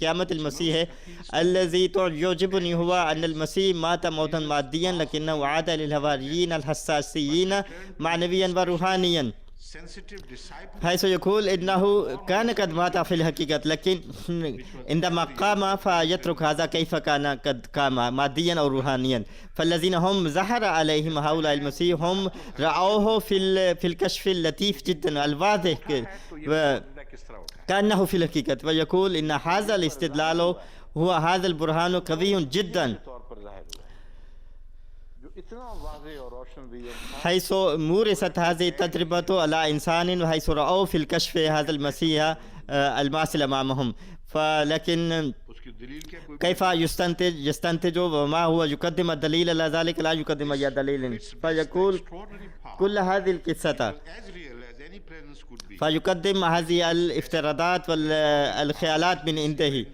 قيامة المسيح الذي يعجبني هو أن المسيح مات موتا ماديا لكنه عاد للحواريين الحساسيين معنويا وروحانيا، حيث يقول إنه كان قد مات في الحقيقة، لكن عندما قام فيترك هذا كيف كان قد قام ماديا أو روحانيا. فالذين هم ظهر عليهم هؤلاء المسيح هم رأوه في الكشف اللطيف جدا الواضح كأنه في الحقيقة. ويقول إن هذا الاستدلال هو هذا البرهان قوي جدا، حيث مورست هذه التجربة على إنسان، وحيث رأوا في الكشف هذا المسيح الماثل أمامهم. فلكن كيف يستنتج وما هو يقدم الدليل على ذلك؟ لا يقدم أي دليل. فيقول كل هذه القصة could be فيقدم هذه الافتراضات والخيالات من عنده. as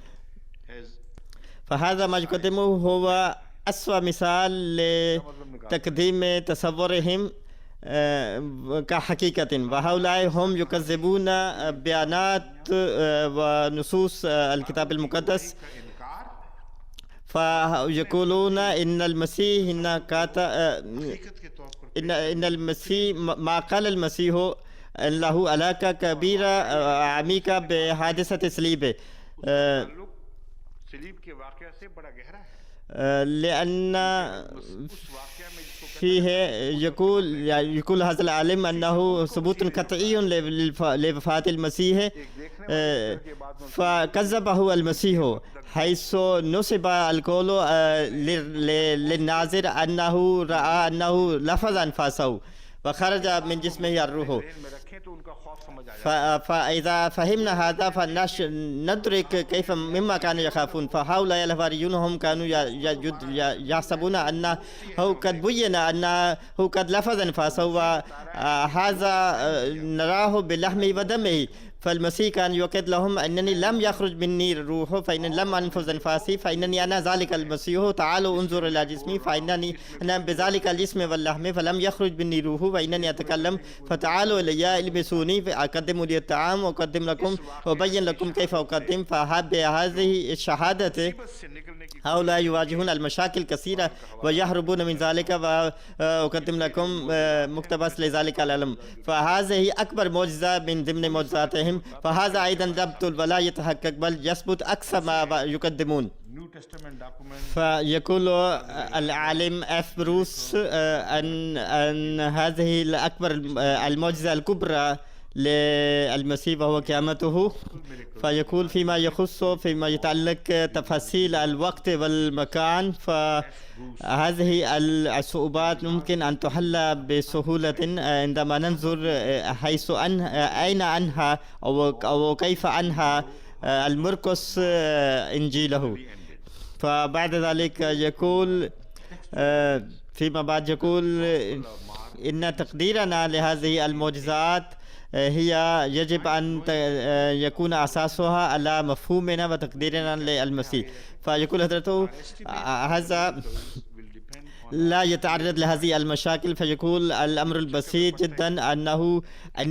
فهذا ما يقدمه هو أسوأ مثال لتقديم تصورهم كحقيقة، وهؤلاء هم يكذبون بيانات ونصوص الكتاب المقدس. فيقولون إن المسيح إن المسيح ما قال المسيح له علاقة كبيرة عميقة بحادثة صليبه، सलीब के वाक़या से बड़ा गहरा है। لأن فيه يقول هذا العالم أنه ثبوت قطعي لوفاة المسيح، فكذبه المسيح حيث نسب القول للناظر أنه رأى أنه لفظ أنفاسه وخرج من جسمه الروح. فإذا فهمنا هذا فندرك كيف مما كانوا يخافون. فهؤلاء الحواريون هم كانوا يحسبون أنه قد بين أنه قد لفظ أنفاسه، وهذا نراه بلحمه ودمه. فالمسيح كان يؤكد لهم أنني لم يخرج مني الروح، فإنني لم أنفذ أنفاسي، فإنني أنا ذلك المسيح. تعالوا انظروا إلى جسمي، فإنني أنا بذلك الجسم واللحم، فلم يخرج مني روح، وإنني أتكلم. فتعالوا إلي البسوني فأقدم لي الطعام وأقدم لكم وأبين لكم كيف أقدم. فبهذه الشهادة هؤلاء يواجهون المشاكل كثيرة ويهربون من ذلك، وأقدم لكم مقتبس لذلك العلم. فهذه أكبر معجزة من ضمن معجزاتهم. فهذا أيضا ربط ولا يتحقق بل يثبت أكثر ما يقدمون. فيقول العالم اف بروس أن هذه الأكبر المعجزة الكبرى للمسيح وهو قيامته. فيقول فيما يخص فيما يتعلق تفاصيل الوقت والمكان، فهذه الصعوبات ممكن أن تحل بسهولة عندما ننظر حيث أين أنهى أو كيف أنهى المرقس إنجيله. فبعد ذلك يقول فيما بعد يقول إن تقديرنا لهذه المعجزات هي يجب أن يكون أساسها على مفهومنا وتقديرنا للمسيح. فيقول حضرته هذا لا يتعرض لهذه المشاكل. فيقول الأمر البسيط جدا أن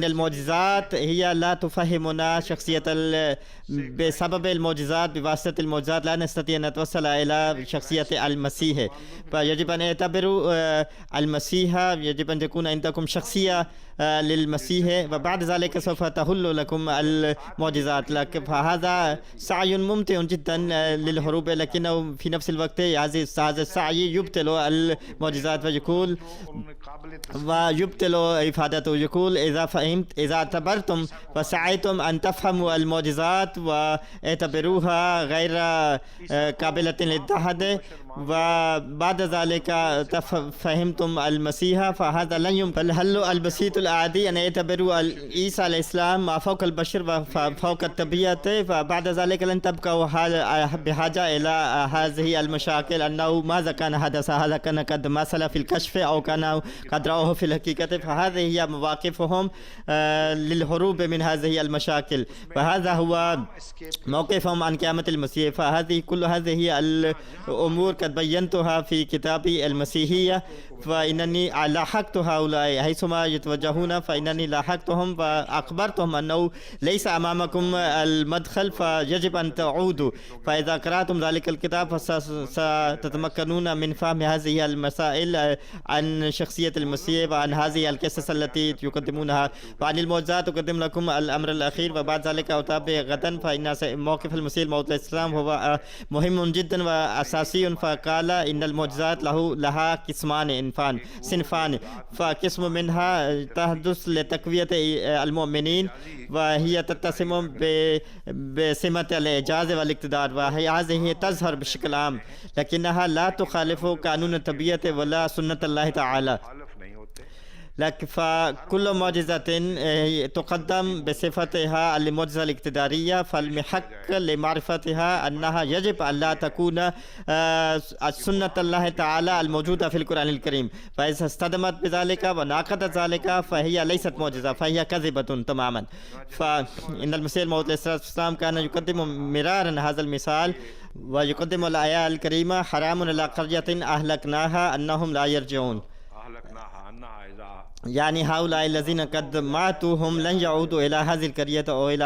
المعجزات هي لا تفهمنا شخصية بسبب المعجزات، بواسطة المعجزات لا نستطيع أن نتوصل إلى شخصية المسيح. فيجب أن يعتبروا المسيح، يجب أن تكون عندكم شخصية للمسيح، وبعد ذلك سوف تحل لكم المعجزات. فهذا سعي ممتع جدا للهروب، لكنه في نفس الوقت هذا السعي يبطل المعجزات. ويقول ويبطل إفادته. يقول إذا اعتبرتم وسعيتم أن تفهموا المعجزات واعتبروها غير قابلة للتحدي، وبعد ذلك فهمتم المسيح، فهذا لن يمكن. فالحل البسيط العادي أن يعتبروا عيسى عليه السلام ما فوق البشر وفوق الطبيعة، فبعد ذلك لن تبقوا بحاجة إلى هذه المشاكل أنه ماذا كان حدث، هذا كان قد مثل في الكشف أو كان قد رأوه في الحقيقة. فهذه هي مواقفهم للهروب من هذه المشاكل، وهذا هو موقفهم عن قيامة المسيح. كل هذه هي الأمور قد بينتها في كتابي المسيحية، فإنني لاحقت هؤلاء حيثما يتوجهون، فإنني لاحقتهم وأخبرتهم أنه ليس أمامكم المدخل، فيجب أن تعودوا. فإذا قرأتم ذلك الكتاب فستتمكنون من فهم هذه المسائل عن شخصية المسيح وعن هذه القصص التي يقدمونها. وعن المعجزات أقدم لكم الأمر الأخير، وبعد ذلك أتابع غدا. فإن موقف المسيح الموعود الإسلام هو مهم جدا وأساسي. فقال إن المعجزات لها قسمان صنفان، فقسم منها تحدث لتقوية المؤمنين، وهي تتسم بسمة الإعجاز والاقتدار، وهذه تظهر بشكل عام، لكنها لا تخالف قانون الطبيعة ولا سنة الله تعالى. لكن فكل معجزة تقدم بصفتها المعجزة الاقتدارية، فالمحك لمعرفتها أنها يجب أن لا تكون سنة الله تعالى الموجودة في القرآن الكريم، فإذا اصطدمت بذلك وناقضت ذلك فهي ليست معجزة، فهي كذبة تماما. فإن المسيح الموعود عليه الصلاة والسلام كان يقدم مرارا هذا المثال، ويقدم الآية الكريمة: حرام على قرية أهلكناها أنهم لا يرجعون. يعني هؤلاء الذين قد ماتوا هم لن يعودوا إلى هذه القرية أو إلى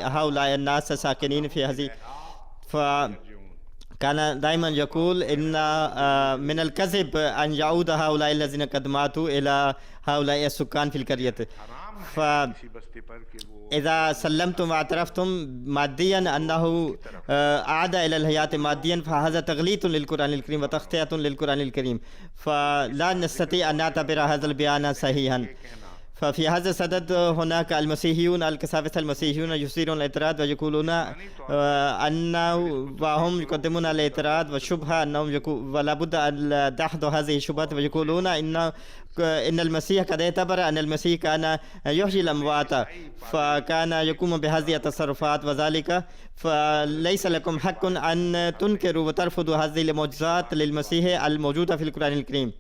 هؤلاء الناس الساكنين في هذه. فكان دائما يقول إن من الكذب أن يعود هؤلاء الذين قد ماتوا إلى هؤلاء السكان في القرية. فإذا سلمتم واعترفتم ماديا أنه عاد إلى الحياة ماديا، فهذا تغليط للقرآن الكريم وتخطئة للقرآن الكريم، فلا نستطيع أن نعتبر هذا البيان صحيحا. ففي هذا الصدد هناك المسيحيون الكسافة المسيحيون يثيرون الاعتراض ويقولون أنه وهم يقدمون الاعتراض والشبهة أنهم ولا بد أن دحض هذه الشبهة، ويقولون إن المسيح قد اعتبر أن المسيح كان يحيي الأموات فكان يقوم بهذه التصرفات وذلك، فليس لكم حق أن تنكروا وترفضوا هذه المعجزات للمسيح الموجودة في القرآن الكريم.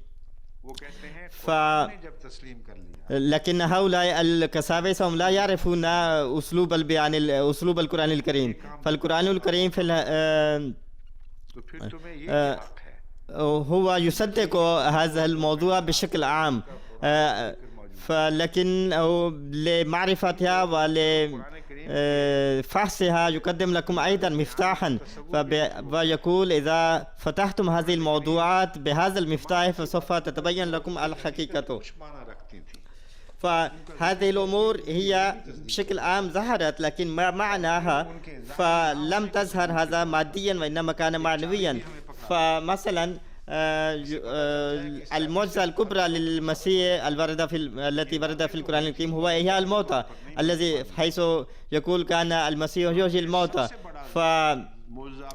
لكن هؤلاء الكسافة هم لا يعرفون أسلوب البيان أسلوب القرآن الكريم، فالقرآن الكريم في هو يصدق هذا الموضوع بشكل عام، فلكن لمعرفتها ولفحصها يقدم لكم أيضا مفتاحا، ويقول إذا فتحتم هذه الموضوعات بهذا المفتاح فسوف تتبين لكم الحقيقة. فهذه الأمور هي بشكل عام ظهرت، لكن ما معناها فلم تظهر هذا ماديا وإنما كان معنويا. فمثلا المعجزة الكبرى للمسيح التي وردت في القرآن الكريم هو إحياء الموتى، الذي حيث يقول كان المسيح يحيي الموتى.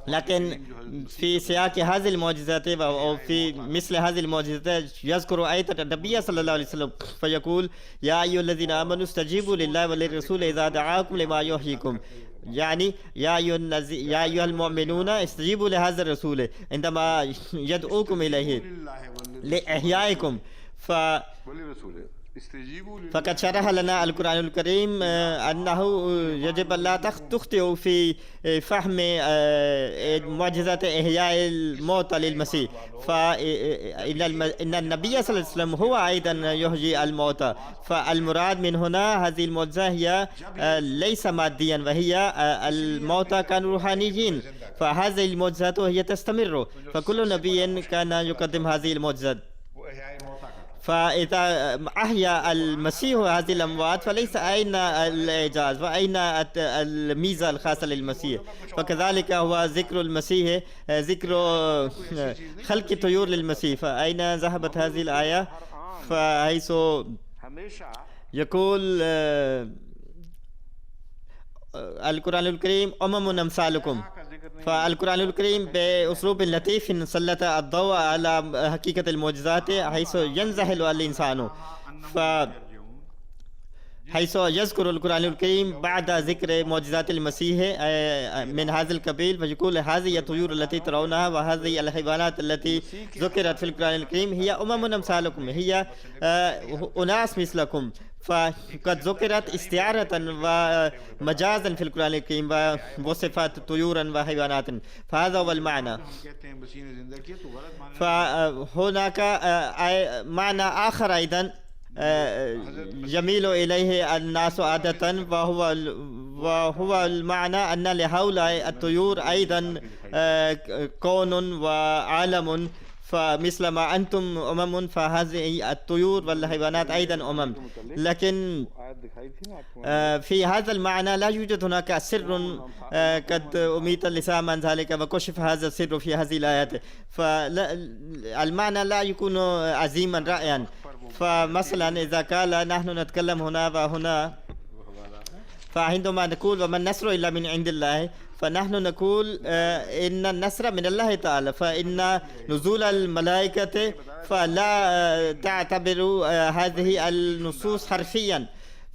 لكن في سياق هذه المعجزات أو في مثل هذه المعجزات يذكر آية النبي صلى الله عليه وسلم فيقول: يا أيها الذين آمنوا استجيبوا لله وللرسول إذا دعاكم لما يحييكم. يعني يا أيها المؤمنون استجيبوا لهذا الرسول عندما يدعوكم إليه لإحيائكم. فقد شرح لنا القرآن الكريم أنه يجب أن لا تخطئوا في فهم معجزة إحياء الموتى للمسيح، فإن النبي صلى الله عليه وسلم هو أيضا يحيي الموتى. فالمراد من هنا هذه المعجزة هي ليس ماديا، وهي الموتى كانوا روحانيين، فهذه المعجزات هي تستمر، فكل نبي كان يقدم هذه المعجزات. فإذا أحيا المسيح هذه الأموات فليس أين الإعجاز وأين الميزة الخاصة للمسيح. فكذلك هو ذكر المسيح ذكر خلق طيور للمسيح، فأين ذهبت هذه الآية؟ فحيث يقول القرآن الكريم: أمم أمثالكم. فالقرآن الكريم بأسلوب لطيف سلط الضوء على حقيقة المعجزات حيث ينزحل الإنسان، حيث يذكر القرآن الكريم بعد ذكر معجزات المسيح من هذا القبيل، فيقول: هذه الطيور التي ترونها وهذه الحيوانات التي ذكرت في القرآن الكريم هي أمم أمثالكم، هي أناس مثلكم. فقد ذكرت استعارة ومجازا في القرآن الكريم وصفات طيورا وحيوانات، فهذا هو المعنى. فهناك معنى آخر أيضا يميل إليه الناس عادة، وهو المعنى أن لهؤلاء الطيور أيضا كون وعالم، فمثل ما أنتم أمم فهذه الطيور والحيوانات أيضا أمم. لكن في هذا المعنى لا يوجد هناك سر قد أميت اللسان من ذلك وكشف هذا السر في هذه الآيات، فالمعنى لا يكون عظيما رائعا. فمثلا إذا قال نحن نتكلم هنا وهنا، فعندما نقول وما النصر إلا من عند الله، فنحن نقول إن النصر من الله تعالى، فإن نزول الملائكة فلا تعتبر هذه النصوص حرفيا،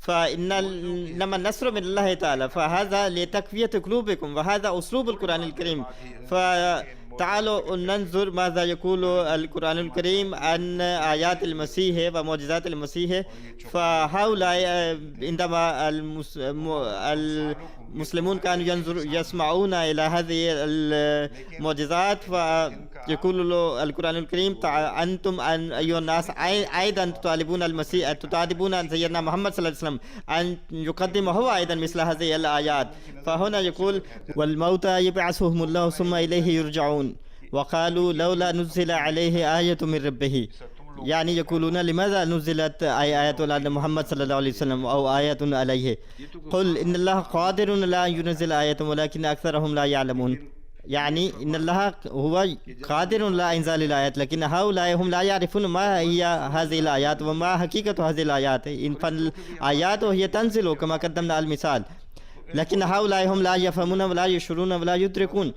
إنما النصر من الله تعالى، فهذا لتقوية قلوبكم، وهذا أسلوب القرآن الكريم. فتعالوا ننظر ماذا يقول القرآن الكريم عن آيات المسيح ومعجزات المسيح. فهؤلاء عندما المسلمون كانوا يسمعون إلى هذه المعجزات، فيقول له القرآن الكريم: أنتم أيها الناس أيضا تطالبون المسيح، تطالبون سيدنا محمد صلى الله عليه وسلم أن يقدم هو أيضا مثل هذه الآيات. فهنا يقول: والموتى يبعثهم الله ثم إليه يرجعون وقالوا لولا نزل عليه آية من ربه. يعني يقولون لماذا نزلت آيات على محمد صلى الله عليه وسلم أو آيات عليه؟ قل إن الله قادر لا ينزل آية ولكن أكثرهم لا يعلمون. يعني إن الله هو قادر لا إنزال الآيات، لكن هؤلاء هم لا يعرفون ما هي هذه الآيات وما حقيقة هذه الآيات. إن فالآيات هي تنزل كما قدمنا المثال، لكن هؤلاء هم لا يفهمون ولا يشعرون ولا يدركون.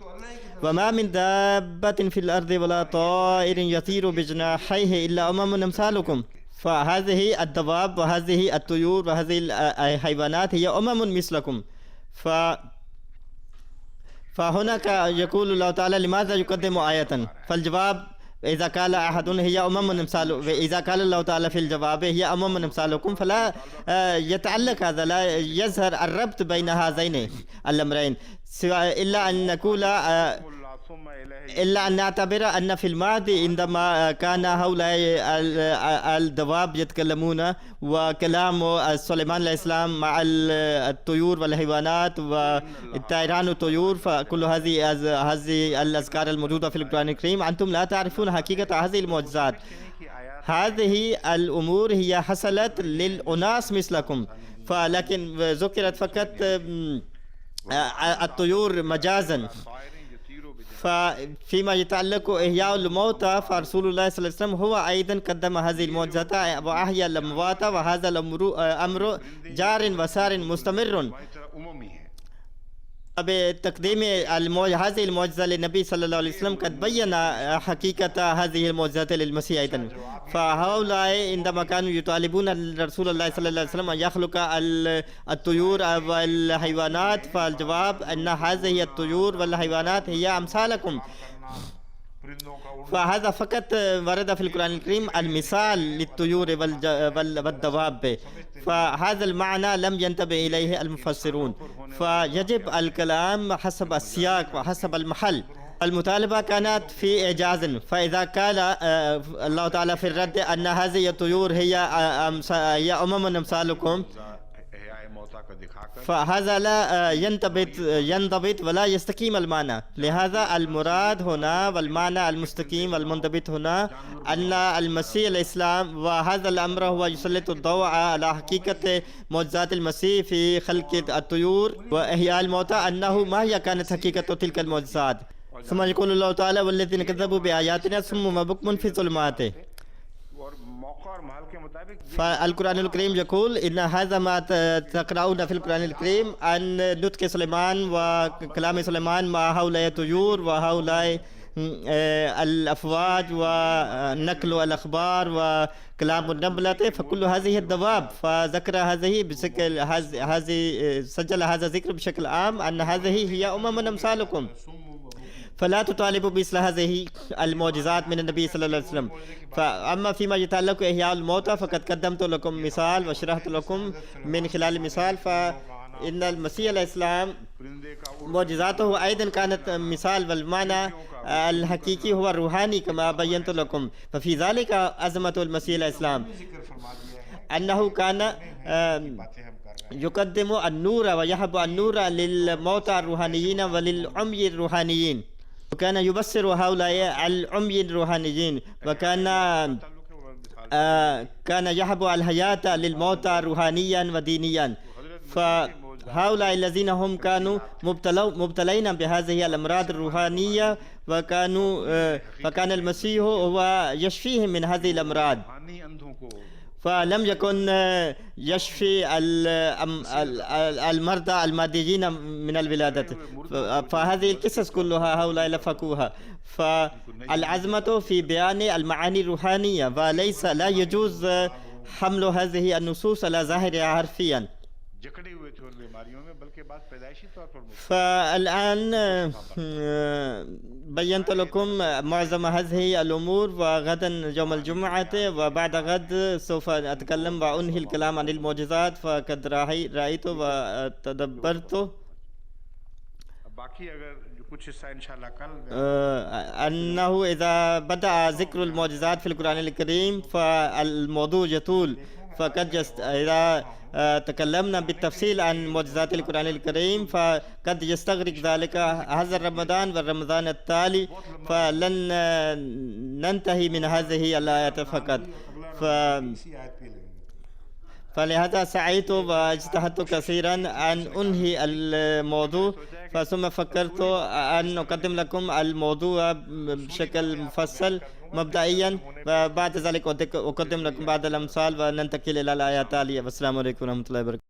وما من دابة في الأرض ولا طائر يطير بجناحيه إلا أمم أمثالكم. فهذه الدواب وهذه الطيور وهذه الحيوانات هي أمم مثلكم. فهناك يقول الله تعالى: لماذا يقدم آية؟ فالجواب: إذا قال أحد هي أمم أمثالكم، إذا قال الله تعالى في الجواب هي أمم أمثالكم، فلا يتعلق هذا، لا يظهر الربط بين هذين الأمرين، إلا أن نقول إلا أن نعتبر أن في الماضي عندما كان هؤلاء الدواب يتكلمون، وكلام سليمان عليه السلام مع الطيور والحيوانات والطيران والطيور، فكل هذه الأذكار الموجودة في القرآن الكريم، أنتم لا تعرفون حقيقة هذه المعجزات. هذه الأمور هي حصلت للأناس مثلكم، فلكن ذكرت فقط الطيور مجازا. فيما يتعلق إحياء الموتى، فرسول الله صلى الله عليه وسلم هو أيضا قدم هذه المعجزات وأحيا الأموات، وهذا الأمر جار وسار مستمر. بتقديم هذه المعجزة للنبي صلى الله عليه وسلم قد بين حقيقة هذه المعجزات للمسيح أيضا. فهؤلاء عندما كانوا يطالبون رسول الله صلى الله عليه وسلم أن يخلق الطيور والحيوانات، فالجواب أن هذه الطيور والحيوانات هي أمثالكم. فهذا فقط ورد في القرآن الكريم المثال للطيور والدواب، فهذا المعنى لم ينتبه إليه المفسرون. فيجب الكلام حسب السياق وحسب المحل. المطالبة كانت في إعجاز، فإذا قال الله تعالى في الرد أن هذه الطيور هي أمم أمثالكم، فهذا لا ينضبط ولا يستقيم المعنى. لهذا المراد هنا والمعنى المستقيم والمنضبط هنا أن المسيح الإسلام، وهذا الأمر هو يسلط الضوء على حقيقة معجزات المسيح في خلق الطيور وإحياء الموتى، أنه ما هي كانت حقيقة تلك المعجزات. ثم يقول الله تعالى: والذين كذبوا بآياتنا صم وبكم في الظلمات. فالقرآن الكريم يقول إن هذا ما تقرؤون في القرآن الكريم عن نطق سليمان وكلام سليمان مع هؤلاء الطيور وهؤلاء الأفواج ونقل الأخبار وكلام النملة، فكل هذه الدواب. فذكر هذه بشكل سجل هذا الذكر بشكل عام أن هذه هي أمم أمثالكم، فلا تطالبوا بمثل هذه المعجزات من النبي صلى الله عليه وسلم. فأما فيما يتعلق إحياء الموتى فقد قدمت لكم مثال وشرحت لكم من خلال المثال. فإن المسيح الإسلام معجزاته أيضا كانت مثال، والمعنى الحقيقي هو الروحاني كما بينت لكم. ففي ذلك عظمة المسيح الإسلام، أنه كان يقدم النور ويحب النور للموتى الروحانيين وللعمي الروحانيين، وكان يبصر هؤلاء العمي الروحانيين، وكان يحب الحياة للموتى روحانيا ودينيا. فهؤلاء الذين هم كانوا مبتلين بهذه الأمراض الروحانية، فكان المسيح هو يشفيهم من هذه الأمراض. فلم يكن يشفي المرضى الماديين من الولادة. فهذه القصص كلها هؤلاء لفقوها. فالعزمة في بيان المعاني الروحانية، وليس لا يجوز حمل هذه النصوص على ظاهرها حرفيا. जकड़े हुए थे उन बीमारियों में, बल्कि बात पैदाइशी तौर पर فالآن بينت لكم معظم هذه الأمور، وغدا يوم الجمعة وبعد غد سوف أتكلم وأنهي الكلام عن المعجزات. فقد رأيت وتدبرت बाकी अगर कुछ हिस्सा इंशाल्लाह कल أنه إذا بدأ ذكر المعجزات في القرآن الكريم فالموضوع يطول. إذا تكلمنا بالتفصيل عن معجزات القرآن الكريم فقد يستغرق ذلك هذا رمضان والرمضان التالي، فلن ننتهي من هذه الآيات فقط. فلهذا سعيت واجتهدت كثيرا أن أنهي الموضوع، ثم فكرت أن أقدم لكم الموضوع بشكل مفصل مبدئيا، وبعد ذلك أقدم لكم بعض الأمثال وننتقل إلى الآيات التالية. والسلام عليكم ورحمة الله وبركاته.